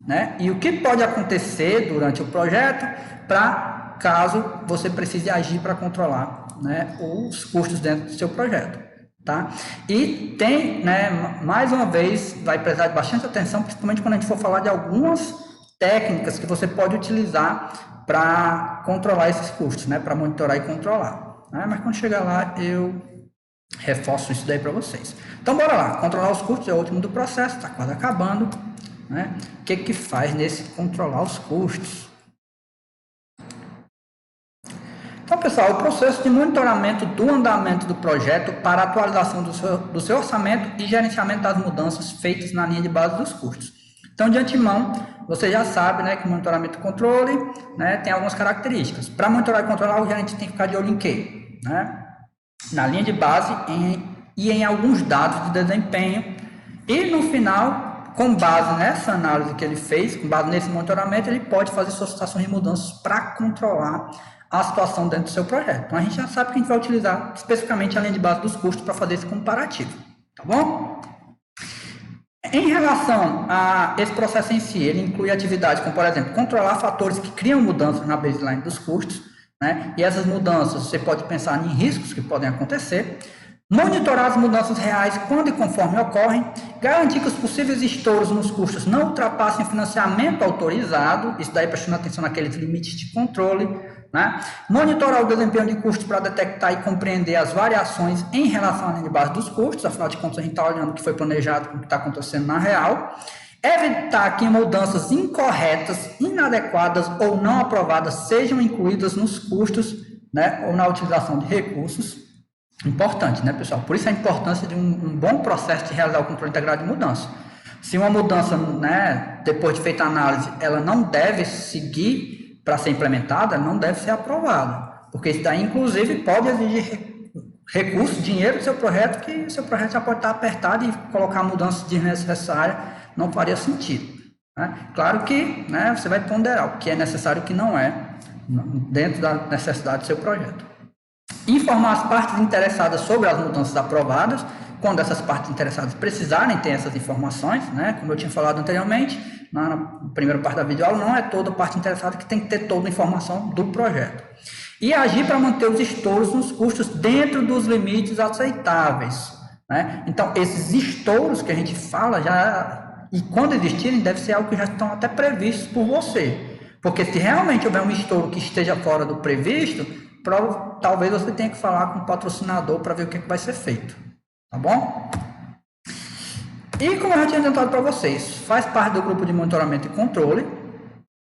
né, e o que pode acontecer durante o projeto, para caso você precise agir para controlar, né, os custos dentro do seu projeto. Tá? E tem, né, mais uma vez, vai precisar de bastante atenção, principalmente quando a gente for falar de algumas técnicas que você pode utilizar para controlar esses custos, né, para monitorar e controlar. Né? Mas quando chegar lá, eu reforço isso daí para vocês. Então, bora lá. Controlar os custos é o último do processo, está quase acabando. Né? O que faz nesse controlar os custos? Então, pessoal, o processo de monitoramento do andamento do projeto para atualização do seu orçamento e gerenciamento das mudanças feitas na linha de base dos custos. Então, de antemão, você já sabe, né, que o monitoramento e controle, né, tem algumas características. Para monitorar e controlar, o gerente tem que ficar de olho em quê? Né? Na linha de base e em alguns dados de desempenho. E, no final, com base nessa análise que ele fez, com base nesse monitoramento, ele pode fazer solicitações de mudanças para controlar a situação dentro do seu projeto. Então, a gente já sabe que a gente vai utilizar especificamente a linha de base dos custos para fazer esse comparativo, tá bom? Em relação a esse processo em si, ele inclui atividades como, por exemplo, controlar fatores que criam mudanças na baseline dos custos, né? E essas mudanças, você pode pensar em riscos que podem acontecer, monitorar as mudanças reais quando e conforme ocorrem, garantir que os possíveis estouros nos custos não ultrapassem o financiamento autorizado, isso daí prestando atenção naqueles limites de controle, né? Monitorar o desempenho de custos para detectar e compreender as variações em relação à linha de base dos custos, afinal de contas a gente está olhando o que foi planejado com o que está acontecendo na real, evitar que mudanças incorretas, inadequadas ou não aprovadas sejam incluídas nos custos, né, ou na utilização de recursos. Importante, né, pessoal? Por isso a importância de um bom processo de realizar o controle integrado de mudança. Se uma mudança, né, depois de feita a análise, ela não deve seguir para ser implementada, não deve ser aprovada, porque isso daí, inclusive, pode exigir recursos, dinheiro do seu projeto, que o seu projeto já pode estar apertado e colocar mudanças desnecessárias não faria sentido. Né? Claro que, né, você vai ponderar o que é necessário e o que não é, dentro da necessidade do seu projeto. Informar as partes interessadas sobre as mudanças aprovadas, quando essas partes interessadas precisarem ter essas informações, né? Como eu tinha falado anteriormente, na primeira parte da videoaula, não é toda parte interessada que tem que ter toda a informação do projeto. E agir para manter os estouros nos custos dentro dos limites aceitáveis. Né? Então, esses estouros que a gente fala, e quando existirem, deve ser algo que já estão até previstos por você. Porque se realmente houver um estouro que esteja fora do previsto, talvez você tenha que falar com o patrocinador para ver o que vai ser feito. Tá bom? E como eu já tinha adiantado para vocês, faz parte do grupo de monitoramento e controle,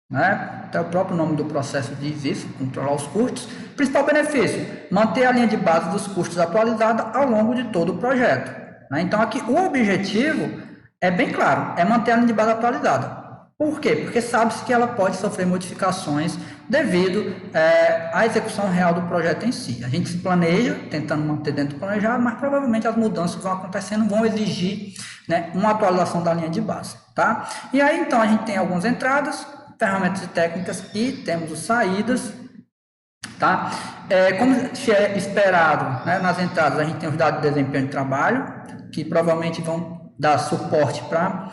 né? Até o próprio nome do processo diz isso, controlar os custos. Principal benefício, manter a linha de base dos custos atualizada ao longo de todo o projeto. Né? Então aqui o objetivo é bem claro, é manter a linha de base atualizada. Por quê? Porque sabe-se que ela pode sofrer modificações devido à execução real do projeto em si. A gente se planeja, tentando manter dentro do planejado, mas provavelmente as mudanças que vão acontecendo vão exigir, né, uma atualização da linha de base. Tá? E aí, então, a gente tem algumas entradas, ferramentas e técnicas e temos as saídas. Tá? Como é esperado, né, nas entradas, a gente tem os dados de desempenho de trabalho, que provavelmente vão dar suporte para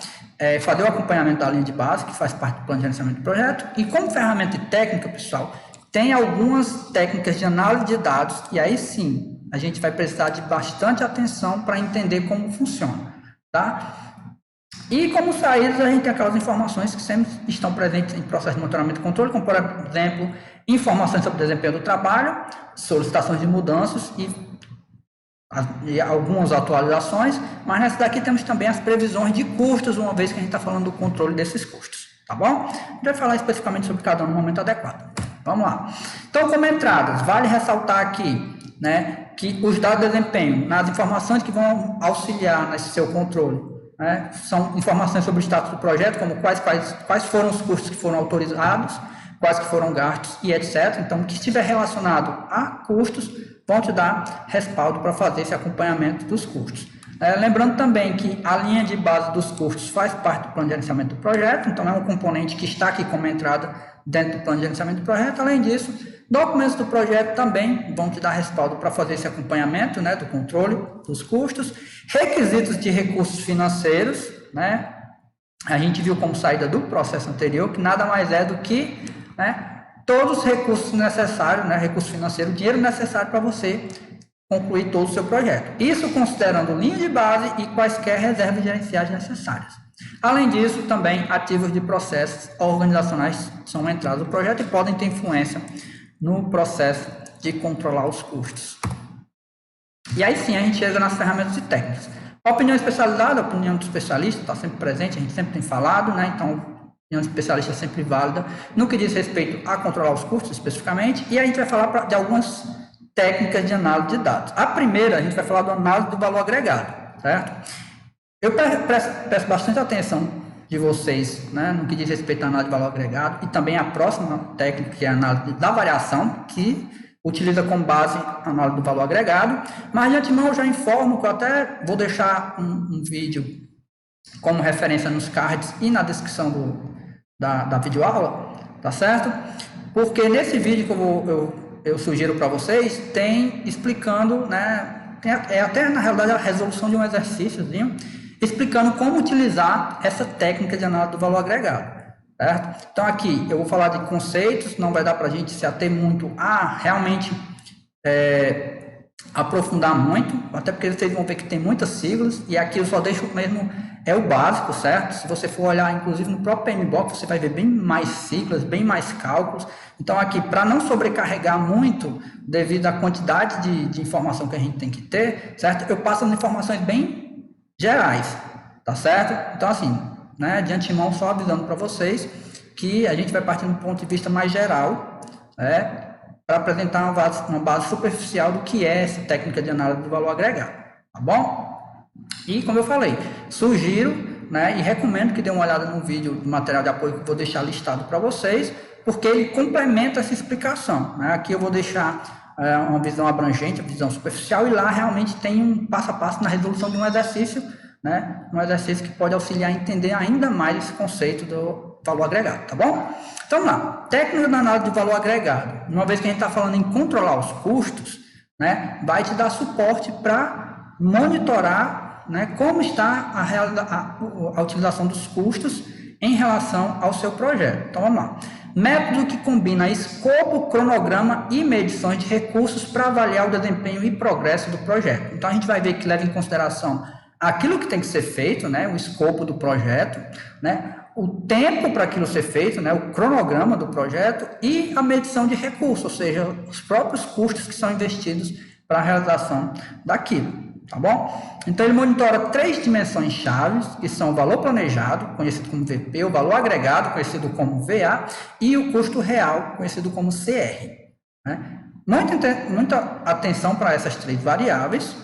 fazer o acompanhamento da linha de base, que faz parte do plano de gerenciamento do projeto. E como ferramenta e técnica, pessoal, tem algumas técnicas de análise de dados, e aí sim, a gente vai precisar de bastante atenção para entender como funciona. Tá? E como saídas, a gente tem aquelas informações que sempre estão presentes em processo de monitoramento e controle, como, por exemplo, informações sobre o desempenho do trabalho, solicitações de mudanças e algumas atualizações, mas nessa daqui temos também as previsões de custos, uma vez que a gente está falando do controle desses custos, tá bom? A gente vai falar especificamente sobre cada um no momento adequado. Vamos lá. Então, como entradas, vale ressaltar aqui, né, que os dados de desempenho, nas informações que vão auxiliar nesse seu controle, né, são informações sobre o status do projeto, como quais foram os custos que foram autorizados, quais que foram gastos e etc. Então, o que estiver relacionado a custos, vão te dar respaldo para fazer esse acompanhamento dos custos. Lembrando também que a linha de base dos custos faz parte do plano de gerenciamento do projeto, então é um componente que está aqui como entrada dentro do plano de gerenciamento do projeto. Além disso, documentos do projeto também vão te dar respaldo para fazer esse acompanhamento, né, do controle dos custos. Requisitos de recursos financeiros, né, a gente viu como saída do processo anterior, que nada mais é do que, né, todos os recursos necessários, né, recurso financeiro, dinheiro necessário para você concluir todo o seu projeto. Isso considerando linha de base e quaisquer reservas gerenciais necessárias. Além disso, também ativos de processos organizacionais são entradas no projeto e podem ter influência no processo de controlar os custos. E aí sim a gente chega nas ferramentas e técnicas. A opinião especializada, a opinião do especialista está sempre presente, a gente sempre tem falado, né? Então, a opinião do especialista é sempre válida no que diz respeito a controlar os custos especificamente, e a gente vai falar de algumas técnicas de análise de dados. A primeira, a gente vai falar da análise do valor agregado, certo? Eu peço bastante atenção de vocês, né, no que diz respeito à análise de valor agregado, e também a próxima técnica, que é a análise da variação, que utiliza como base a análise do valor agregado, mas de antemão eu já informo que eu até vou deixar um vídeo como referência nos cards e na descrição da videoaula, tá certo? Porque nesse vídeo que eu sugiro para vocês, tem explicando, né, até na realidade a resolução de um exercíciozinho, explicando como utilizar essa técnica de análise do valor agregado. Certo? Então aqui eu vou falar de conceitos, não vai dar para a gente se ater muito a realmente aprofundar muito, até porque vocês vão ver que tem muitas siglas, e aqui eu só deixo mesmo, é o básico, certo? Se você for olhar inclusive no próprio PMBOK, você vai ver bem mais siglas, bem mais cálculos. Então aqui, para não sobrecarregar muito, devido à quantidade de informação que a gente tem que ter, certo? Eu passo as informações bem gerais, tá certo? Então assim, né, de antemão, só avisando para vocês que a gente vai partir de um ponto de vista mais geral, né, para apresentar uma base superficial do que é essa técnica de análise do valor agregado, tá bom? E como eu falei, sugiro, né, e recomendo que dê uma olhada no vídeo do material de apoio que eu vou deixar listado para vocês, porque ele complementa essa explicação, né? Aqui eu vou deixar uma visão abrangente, uma visão superficial, e lá realmente tem um passo a passo na resolução de um exercício, né? Um exercício que pode auxiliar a entender ainda mais esse conceito do valor agregado, tá bom? Então, vamos lá. Técnica da análise de valor agregado. Uma vez que a gente está falando em controlar os custos, né, vai te dar suporte para monitorar, né, como está a utilização dos custos em relação ao seu projeto. Então, vamos lá. Método que combina escopo, cronograma e medições de recursos para avaliar o desempenho e progresso do projeto. Então, a gente vai ver que leva em consideração aquilo que tem que ser feito, né, o escopo do projeto, né, o tempo para aquilo ser feito, né, o cronograma do projeto e a medição de recursos, ou seja, os próprios custos que são investidos para a realização daquilo, tá bom? Então, ele monitora 3 dimensões chaves, que são o valor planejado, conhecido como VP, o valor agregado, conhecido como VA, e o custo real, conhecido como CR, né? Muita atenção para essas 3 variáveis,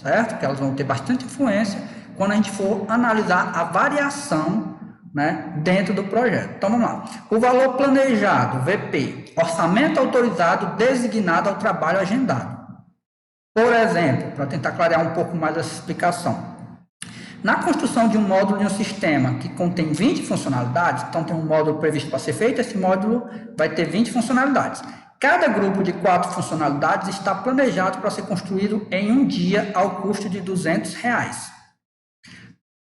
certo? Que elas vão ter bastante influência quando a gente for analisar a variação, né, dentro do projeto. Então, vamos lá. O valor planejado, VP, orçamento autorizado designado ao trabalho agendado. Por exemplo, para tentar clarear um pouco mais essa explicação, na construção de um módulo de um sistema que contém 20 funcionalidades, então tem um módulo previsto para ser feito, esse módulo vai ter 20 funcionalidades. Cada grupo de 4 funcionalidades está planejado para ser construído em um dia ao custo de R$200.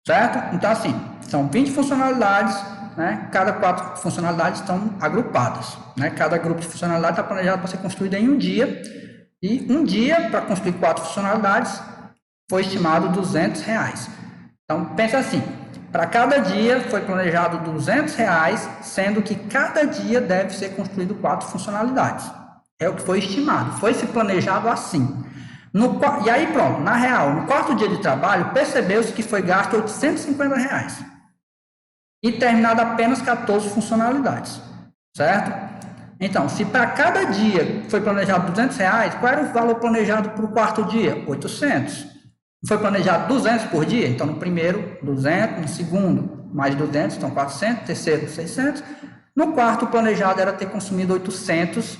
Certo? Então, assim, são 20 funcionalidades, né? Cada 4 funcionalidades estão agrupadas, né? Cada grupo de funcionalidades está planejado para ser construído em um dia, e um dia para construir 4 funcionalidades foi estimado R$200. Então, pensa assim, para cada dia foi planejado R$200, sendo que cada dia deve ser construído 4 funcionalidades. É o que foi estimado, foi se planejado assim. E aí pronto, na real, no 4º dia de trabalho, percebeu-se que foi gasto R$850 e terminado apenas 14 funcionalidades, certo? Então, se para cada dia foi planejado R$200, qual era o valor planejado para o 4º dia? 800. Foi planejado 200 por dia, então no primeiro 200, no segundo mais 200, então 400, terceiro 600. No 4º planejado era ter consumido R$800,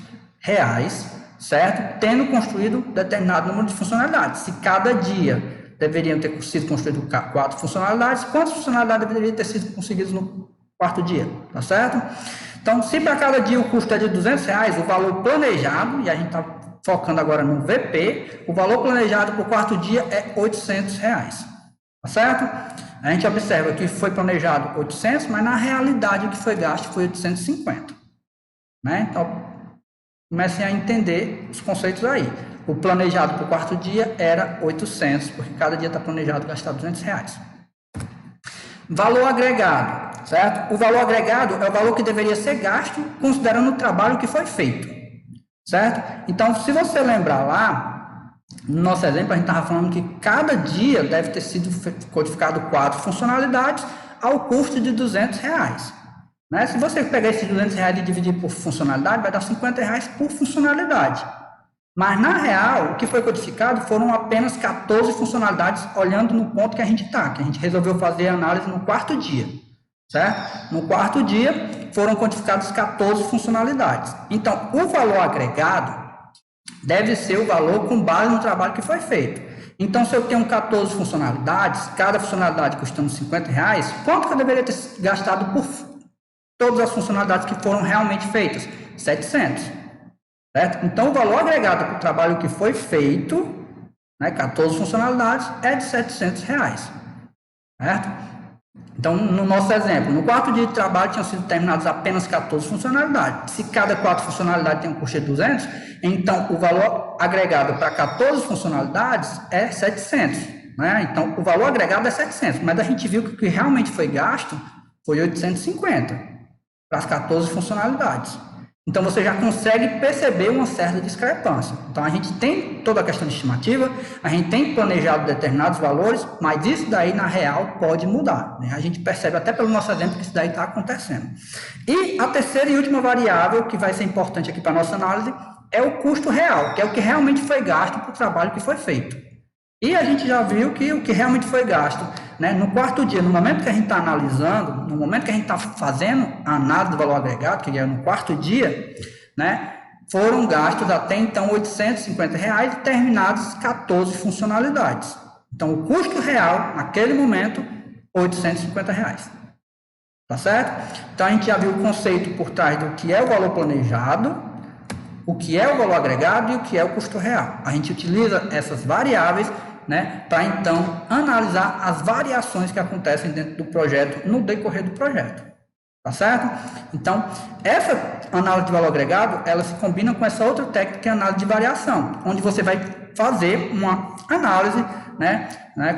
certo? Tendo construído determinado número de funcionalidades. Se cada dia deveriam ter sido construídas 4 funcionalidades, quantas funcionalidades deveriam ter sido conseguidas no quarto dia, tá certo? Então, se para cada dia o custo é de R$200, o valor planejado, e a gente está focando agora no VP, o valor planejado para o quarto dia é R$800, tá certo? A gente observa que foi planejado 800, mas na realidade o que foi gasto foi 850, né? Então, comecem a entender os conceitos aí. O planejado para o quarto dia era 800, porque cada dia está planejado gastar R$200. Valor agregado, certo? O valor agregado é o valor que deveria ser gasto considerando o trabalho que foi feito, certo? Então, se você lembrar lá, no nosso exemplo, a gente estava falando que cada dia deve ter sido codificado 4 funcionalidades ao custo de R$200. Né? Se você pegar esses R$200 e dividir por funcionalidade, vai dar R$50 por funcionalidade. Mas, na real, o que foi codificado foram apenas 14 funcionalidades, olhando no ponto que a gente está, que a gente resolveu fazer a análise no quarto dia, certo? No quarto dia, foram codificadas 14 funcionalidades. Então, o valor agregado deve ser o valor com base no trabalho que foi feito. Então, se eu tenho 14 funcionalidades, cada funcionalidade custando R$50, quanto que eu deveria ter gastado por todas as funcionalidades que foram realmente feitas? 700. Certo? Então, o valor agregado para o trabalho que foi feito, né, 14 funcionalidades, é de R$700. Certo? Então, no nosso exemplo, no quarto dia de trabalho tinham sido terminadas apenas 14 funcionalidades. Se cada 4 funcionalidades tem um custo de 200, então o valor agregado para 14 funcionalidades é 700. Né? Então, o valor agregado é 700, mas a gente viu que o que realmente foi gasto foi 850 para as 14 funcionalidades. Então, você já consegue perceber uma certa discrepância. Então, a gente tem toda a questão de estimativa, a gente tem planejado determinados valores, mas isso daí, na real, pode mudar. Né? A gente percebe até pelo nosso exemplo que isso daí está acontecendo. E a terceira e última variável, que vai ser importante aqui para a nossa análise, é o custo real, que é o que realmente foi gasto para o trabalho que foi feito. E a gente já viu que o que realmente foi gasto, né, no quarto dia, no momento que a gente está analisando, no momento que a gente está fazendo a análise do valor agregado, que é no quarto dia, né, foram gastos até então R$850 e terminadas 14 funcionalidades. Então, o custo real, naquele momento, R$850. Tá certo? Então, a gente já viu o conceito por trás do que é o valor planejado, o que é o valor agregado e o que é o custo real. A gente utiliza essas variáveis, né, para então analisar as variações que acontecem dentro do projeto no decorrer do projeto. Tá certo? Então, essa análise de valor agregado, ela se combina com essa outra técnica que é a análise de variação, onde você vai fazer uma análise, né,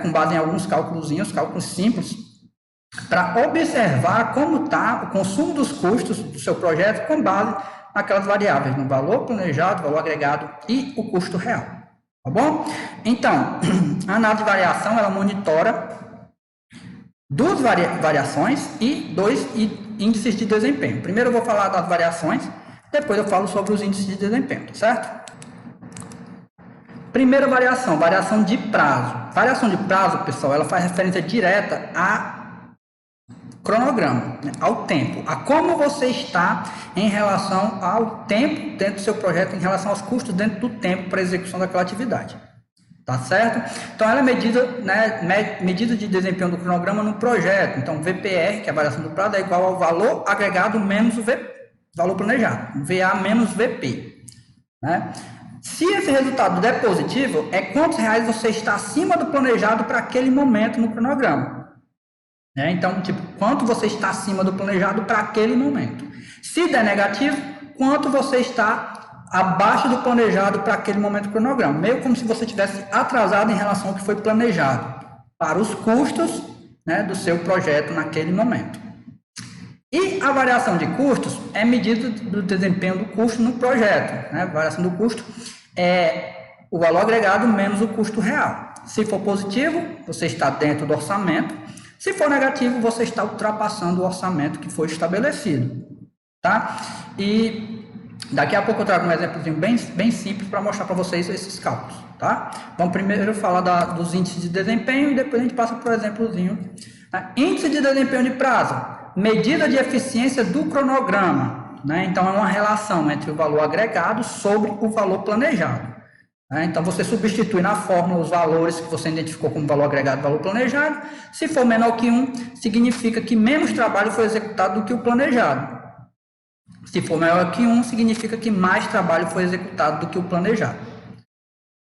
com base em alguns cálculos simples, para observar como está o consumo dos custos do seu projeto com base naquelas variáveis, no valor planejado, valor agregado e o custo real. Tá bom? Então, a análise de variação, ela monitora duas variações e 2 índices de desempenho. Primeiro eu vou falar das variações, depois eu falo sobre os índices de desempenho, tá certo? Primeira variação, variação de prazo. Variação de prazo, pessoal, ela faz referência direta a cronograma, né, ao tempo, a como você está em relação ao tempo dentro do seu projeto, em relação aos custos dentro do tempo para execução daquela atividade. Tá certo? Então, ela é medida, né, medida de desempenho do cronograma no projeto. Então, VPR, que é a variação do prazo, é igual ao valor agregado menos o valor planejado, VA menos VP. Né? Se esse resultado der positivo, é quantos reais você está acima do planejado para aquele momento no cronograma. Então, tipo, quanto você está acima do planejado para aquele momento. Se der negativo, quanto você está abaixo do planejado para aquele momento do cronograma. Meio como se você tivesse atrasado em relação ao que foi planejado para os custos, né, do seu projeto naquele momento. E a variação de custos é medida do desempenho do custo no projeto. Né? A variação do custo é o valor agregado menos o custo real. Se for positivo, você está dentro do orçamento. Se for negativo, você está ultrapassando o orçamento que foi estabelecido, tá? E daqui a pouco eu trago um exemplozinho bem simples para mostrar para vocês esses cálculos, tá? Vamos primeiro falar dos índices de desempenho e depois a gente passa para o exemplozinho. Tá? Índice de desempenho de prazo, medida de eficiência do cronograma, né? Então é uma relação entre o valor agregado sobre o valor planejado. né? Então, você substitui na fórmula os valores que você identificou como valor agregado e valor planejado. Se for menor que 1, significa que menos trabalho foi executado do que o planejado. Se for maior que 1, significa que mais trabalho foi executado do que o planejado.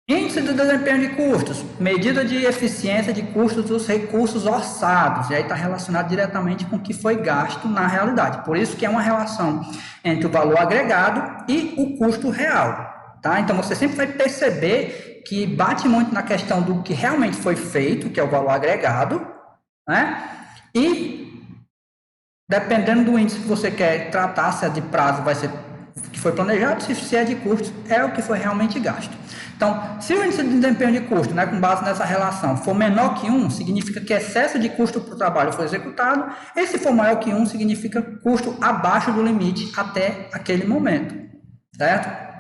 Índice de desempenho de custos, medida de eficiência de custos dos recursos orçados, e aí está relacionado diretamente com o que foi gasto na realidade. Por isso que é uma relação entre o valor agregado e o custo real. Tá? Então, você sempre vai perceber que bate muito na questão do que realmente foi feito, que é o valor agregado, né? E, dependendo do índice que você quer tratar, se é de prazo, vai ser o que foi planejado, se é de custo, é o que foi realmente gasto. Então, se o índice de desempenho de custo, né, com base nessa relação, for menor que 1, significa que excesso de custo para o trabalho foi executado, e se for maior que 1, significa custo abaixo do limite até aquele momento, certo?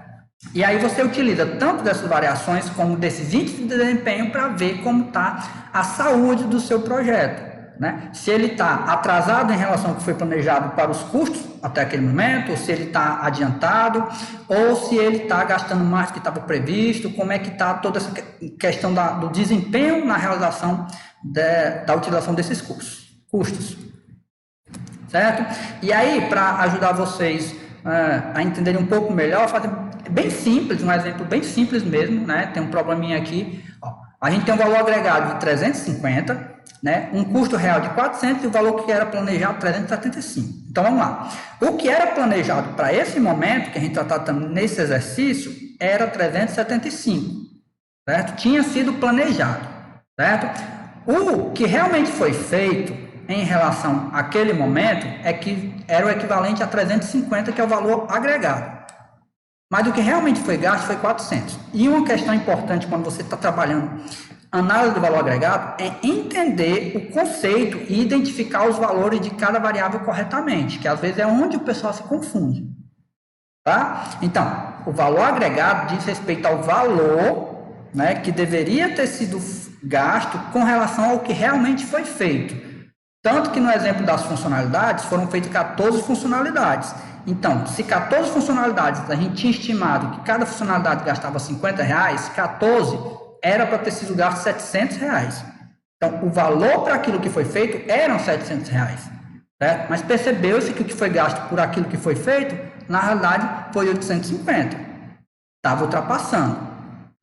E aí você utiliza tanto dessas variações como desses índices de desempenho para ver como está a saúde do seu projeto, né? Se ele está atrasado em relação ao que foi planejado para os custos até aquele momento, ou se ele está adiantado, ou se ele está gastando mais do que estava previsto, como é que está toda essa questão do desempenho na realização da utilização desses custos, certo? E aí, para ajudar vocês a entenderem um pouco melhor, fazer bem simples, um exemplo bem simples mesmo, né? Tem um probleminha aqui, ó. A gente tem um valor agregado de 350, né? Um custo real de 400 e o valor que era planejado 375. Então vamos lá. O que era planejado para esse momento que a gente está tratando nesse exercício era 375, certo? Tinha sido planejado, certo? O que realmente foi feito em relação àquele momento é que era o equivalente a 350, que é o valor agregado. Mas o que realmente foi gasto foi 400. E uma questão importante quando você está trabalhando análise do valor agregado é entender o conceito e identificar os valores de cada variável corretamente, que às vezes é onde o pessoal se confunde. Tá? Então, o valor agregado diz respeito ao valor, né, que deveria ter sido gasto com relação ao que realmente foi feito. Tanto que no exemplo das funcionalidades, foram feitas 14 funcionalidades. Então, se 14 funcionalidades a gente tinha estimado que cada funcionalidade gastava R$50, 14 era para ter sido gasto R$700. Então, o valor para aquilo que foi feito eram R$700. Certo? Mas percebeu-se que o que foi gasto por aquilo que foi feito, na realidade, foi 850. Estava ultrapassando.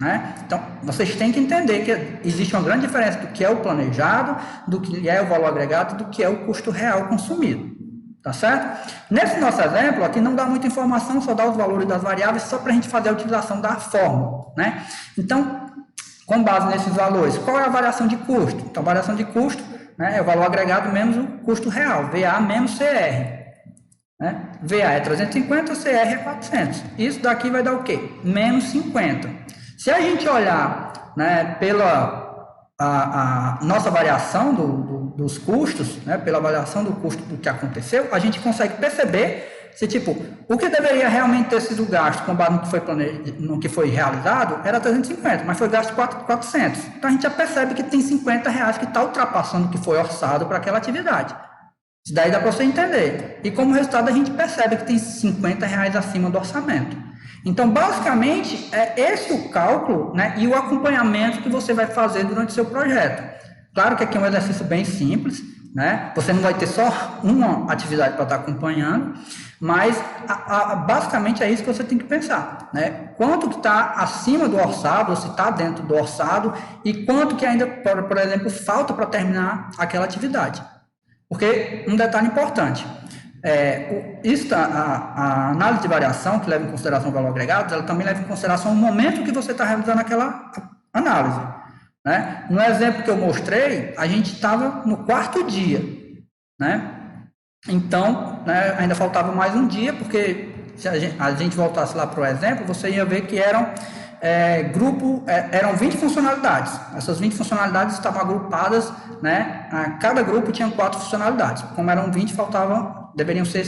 Né? Então, vocês têm que entender que existe uma grande diferença do que é o planejado, do que é o valor agregado, do que é o custo real consumido. Tá certo? Nesse nosso exemplo, aqui não dá muita informação, só dá os valores das variáveis, só para a gente fazer a utilização da fórmula. Né? Então, com base nesses valores, qual é a variação de custo? Então, a variação de custo, né, é o valor agregado menos o custo real, VA menos CR. Né? VA é 350, CR é 400. Isso daqui vai dar o quê? Menos 50. Se a gente olhar, né, pela a nossa variação dos custos, né, pela variação do custo do que aconteceu, a gente consegue perceber se, tipo, o que deveria realmente ter sido gasto com base no que foi realizado era 350, mas foi gasto 400. Então, a gente já percebe que tem R$50 que está ultrapassando o que foi orçado para aquela atividade. Isso daí dá para você entender. E como resultado, a gente percebe que tem R$50 acima do orçamento. Então, basicamente, é esse o cálculo, né, e o acompanhamento que você vai fazer durante o seu projeto. Claro que aqui é um exercício bem simples, né? Você não vai ter só uma atividade para estar acompanhando, mas basicamente é isso que você tem que pensar, né? Quanto que está acima do orçado, ou se está dentro do orçado, e quanto que ainda, por exemplo, falta para terminar aquela atividade. Porque um detalhe importante, a análise de variação, que leva em consideração o valor agregado, ela também leva em consideração o momento que você está realizando aquela análise. Né? No exemplo que eu mostrei, a gente estava no 4º dia. Né? Então, né, ainda faltava mais um dia, porque se a gente voltasse lá para o exemplo, você ia ver que eram 20 funcionalidades. Essas 20 funcionalidades estavam agrupadas, né? Cada grupo tinha 4 funcionalidades. Como eram 20, deveriam ser,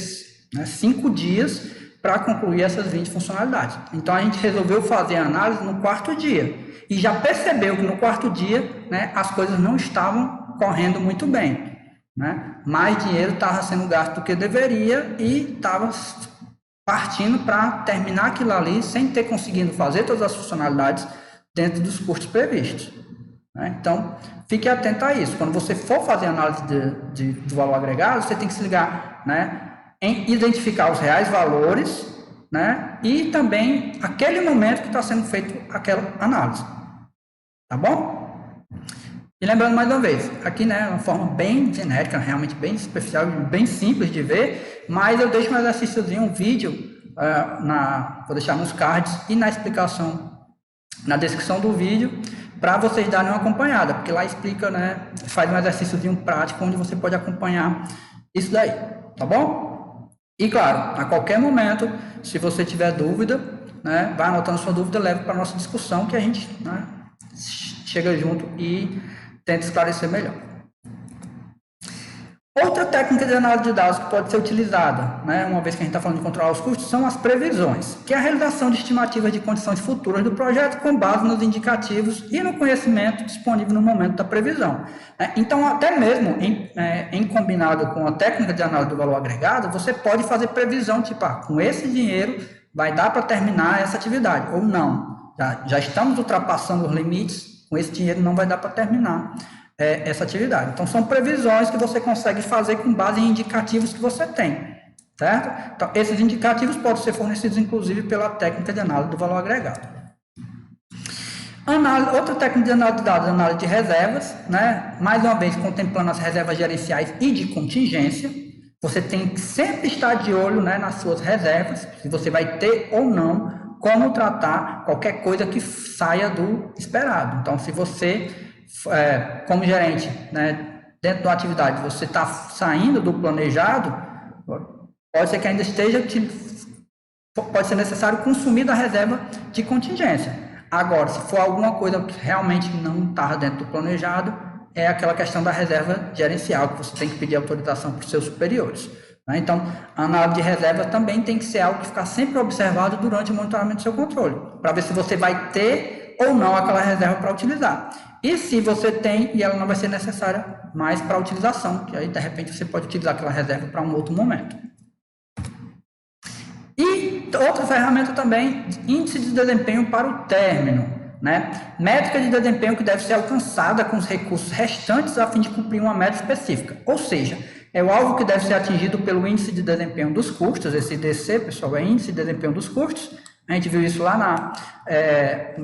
né, 5 dias para concluir essas 20 funcionalidades. Então, a gente resolveu fazer a análise no 4º dia. E já percebeu que no 4º dia, né, as coisas não estavam correndo muito bem. Né? Mais dinheiro estava sendo gasto do que deveria e estava partindo para terminar aquilo ali sem ter conseguido fazer todas as funcionalidades dentro dos custos previstos. Né? Então, fique atento a isso. Quando você for fazer análise do valor agregado, você tem que se ligar, né, em identificar os reais valores, né, e também aquele momento que está sendo feito aquela análise. Tá bom? E lembrando mais uma vez, aqui, né, uma forma bem genérica, realmente bem superficial, bem simples de ver, mas eu deixo um exercíciozinho, um vídeo, vou deixar nos cards e na explicação, na descrição do vídeo, para vocês darem uma acompanhada, porque lá explica, né, faz um exercíciozinho prático onde você pode acompanhar isso daí, tá bom? E claro, a qualquer momento, se você tiver dúvida, né, vai anotando sua dúvida, leve para a nossa discussão, que a gente, né, chega junto e tenta esclarecer melhor. Outra técnica de análise de dados que pode ser utilizada, né, uma vez que a gente está falando de controlar os custos, são as previsões, que é a realização de estimativas de condições futuras do projeto com base nos indicativos e no conhecimento disponível no momento da previsão. Então, até mesmo em combinado com a técnica de análise do valor agregado, você pode fazer previsão, tipo, com esse dinheiro vai dar para terminar essa atividade, ou não. Já estamos ultrapassando os limites, com esse dinheiro não vai dar para terminar essa atividade. Então, são previsões que você consegue fazer com base em indicativos que você tem, certo? Então, esses indicativos podem ser fornecidos, inclusive, pela técnica de análise do valor agregado. Outra técnica de análise de dados, análise de reservas, né? Mais uma vez, contemplando as reservas gerenciais e de contingência. Você tem que sempre estar de olho, né, nas suas reservas, se você vai ter ou não como tratar qualquer coisa que saia do esperado. Então, se você como gerente, né, dentro da atividade, você está saindo do planejado, pode ser que ainda pode ser necessário consumir da reserva de contingência. Agora, se for alguma coisa que realmente não está dentro do planejado, é aquela questão da reserva gerencial, que você tem que pedir autorização para os seus superiores. Né? Então, a análise de reserva também tem que ser algo que ficar sempre observado durante o monitoramento do seu controle, para ver se você vai ter ou não aquela reserva para utilizar. E se você tem, e ela não vai ser necessária mais para utilização, que aí de repente você pode utilizar aquela reserva para um outro momento. E outra ferramenta também, índice de desempenho para o término, né? Métrica de desempenho que deve ser alcançada com os recursos restantes a fim de cumprir uma meta específica. Ou seja, é o alvo que deve ser atingido pelo índice de desempenho dos custos, esse IDC, pessoal, é índice de desempenho dos custos. A gente viu isso lá na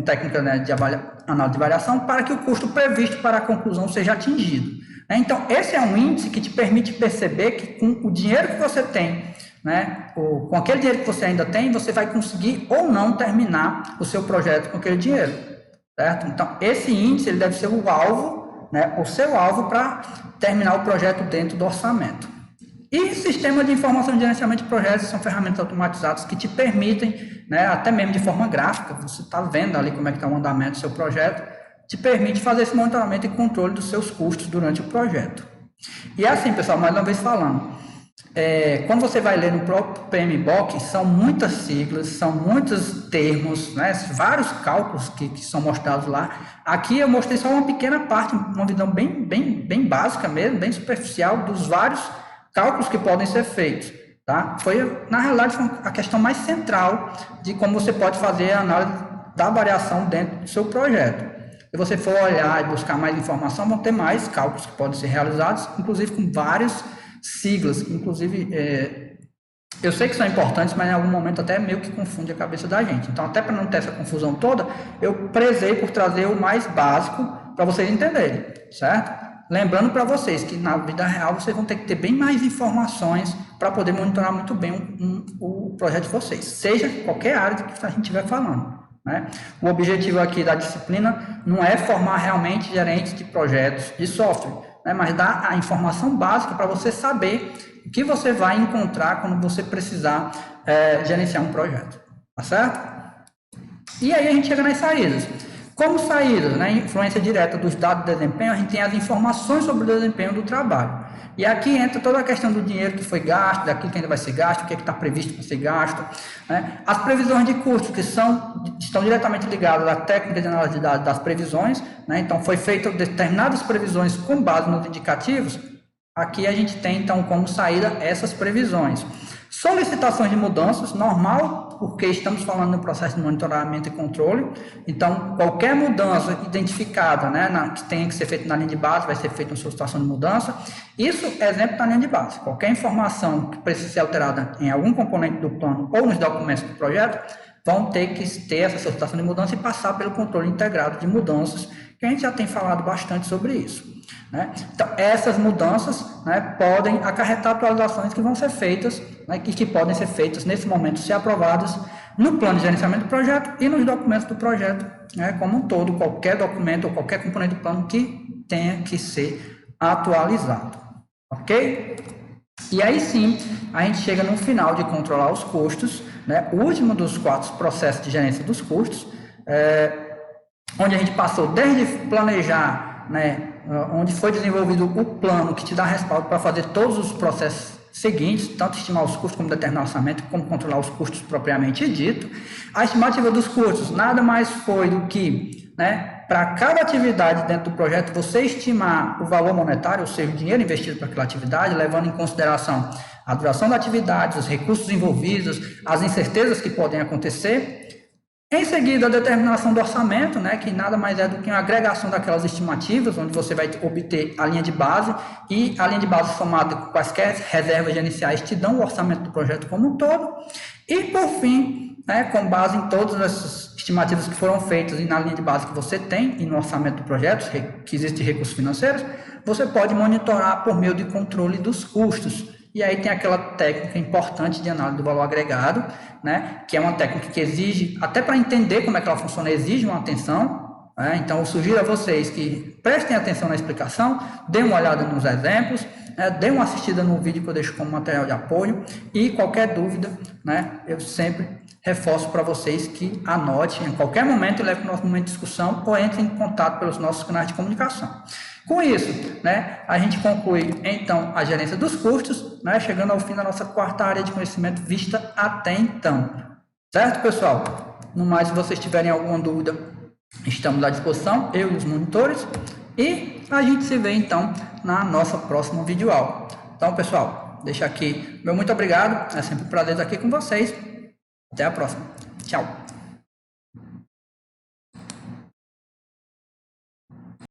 técnica, né, de análise de variação, para que o custo previsto para a conclusão seja atingido. Então, esse é um índice que te permite perceber que com o dinheiro que você tem, né, com aquele dinheiro que você ainda tem, você vai conseguir ou não terminar o seu projeto com aquele dinheiro. Certo? Então, esse índice ele deve ser o alvo, né, o seu alvo para terminar o projeto dentro do orçamento. E sistema de informação de gerenciamento de projetos são ferramentas automatizadas que te permitem, né, até mesmo de forma gráfica, você está vendo ali como é que está o andamento do seu projeto, te permite fazer esse monitoramento e controle dos seus custos durante o projeto. E é assim, pessoal, mais uma vez falando, quando você vai ler no próprio PMBOK, são muitas siglas, são muitos termos, né, vários cálculos que são mostrados lá. Aqui eu mostrei só uma pequena parte, uma visão bem básica mesmo, bem superficial dos vários cálculos que podem ser feitos. Tá? Na realidade, foi a questão mais central de como você pode fazer a análise da variação dentro do seu projeto. Se você for olhar e buscar mais informação, vão ter mais cálculos que podem ser realizados, inclusive com várias siglas. Inclusive, eu sei que são importantes, mas em algum momento até meio que confunde a cabeça da gente. Então, até para não ter essa confusão toda, eu prezei por trazer o mais básico para vocês entenderem, certo? Lembrando para vocês que na vida real vocês vão ter que ter bem mais informações para poder monitorar muito bem o projeto de vocês, seja qualquer área que a gente estiver falando. Né? O objetivo aqui da disciplina não é formar realmente gerentes de projetos de software, né? Mas dar a informação básica para você saber o que você vai encontrar quando você precisar gerenciar um projeto. Tá certo? E aí a gente chega nas saídas. Como saídas, né, influência direta dos dados de desempenho, a gente tem as informações sobre o desempenho do trabalho. E aqui entra toda a questão do dinheiro que foi gasto, daquilo que ainda vai ser gasto, o que está previsto para ser gasto. Né? As previsões de custos, que estão diretamente ligadas à técnica de análise de dados das previsões. Né? Então, foi feita determinadas previsões com base nos indicativos. Aqui a gente tem, então, como saída essas previsões. Solicitações de mudanças, normal, porque estamos falando no processo de monitoramento e controle. Então, qualquer mudança identificada, né, que tenha que ser feita na linha de base, vai ser feita uma solicitação de mudança. Isso é exemplo na linha de base. Qualquer informação que precise ser alterada em algum componente do plano ou nos documentos do projeto, vão ter que ter essa solicitação de mudança e passar pelo controle integrado de mudanças, que a gente já tem falado bastante sobre isso, né? Então, essas mudanças, né, podem acarretar atualizações que vão ser feitas, né, que podem ser feitas nesse momento, ser aprovadas no plano de gerenciamento do projeto e nos documentos do projeto, né, como um todo, qualquer documento ou qualquer componente do plano que tenha que ser atualizado, ok? E aí sim, a gente chega no final de controlar os custos, né, o último dos 4 processos de gerência dos custos, onde a gente passou desde planejar, né, onde foi desenvolvido o plano que te dá respaldo para fazer todos os processos seguintes, tanto estimar os custos como determinar o orçamento, como controlar os custos propriamente dito. A estimativa dos custos nada mais foi do que, né, para cada atividade dentro do projeto, você estimar o valor monetário, ou seja, o dinheiro investido para aquela atividade, levando em consideração a duração da atividade, os recursos envolvidos, as incertezas que podem acontecer. Em seguida, a determinação do orçamento, né, que nada mais é do que uma agregação daquelas estimativas, onde você vai obter a linha de base, e a linha de base somada com quaisquer reservas iniciais te dão o orçamento do projeto como um todo. E, por fim, né, com base em todas essas estimativas que foram feitas e na linha de base que você tem, e no orçamento do projeto, que existe recursos financeiros, você pode monitorar por meio de controle dos custos. E aí tem aquela técnica importante de análise do valor agregado, né, que é uma técnica que exige, até para entender como é que ela funciona, exige uma atenção, né? Então eu sugiro a vocês que prestem atenção na explicação, deem uma olhada nos exemplos, né, deem uma assistida no vídeo que eu deixo como material de apoio, e qualquer dúvida, né, eu sempre reforço para vocês que anotem em qualquer momento, leve para o nosso momento de discussão ou entre em contato pelos nossos canais de comunicação. Com isso, né, a gente conclui, então, a gerência dos custos, né, chegando ao fim da nossa 4ª área de conhecimento vista até então. Certo, pessoal? No mais, se vocês tiverem alguma dúvida, estamos à disposição, eu e os monitores, e a gente se vê, então, na nossa próxima videoaula. Então, pessoal, deixa aqui meu muito obrigado, é sempre um prazer estar aqui com vocês. Até a próxima. Tchau.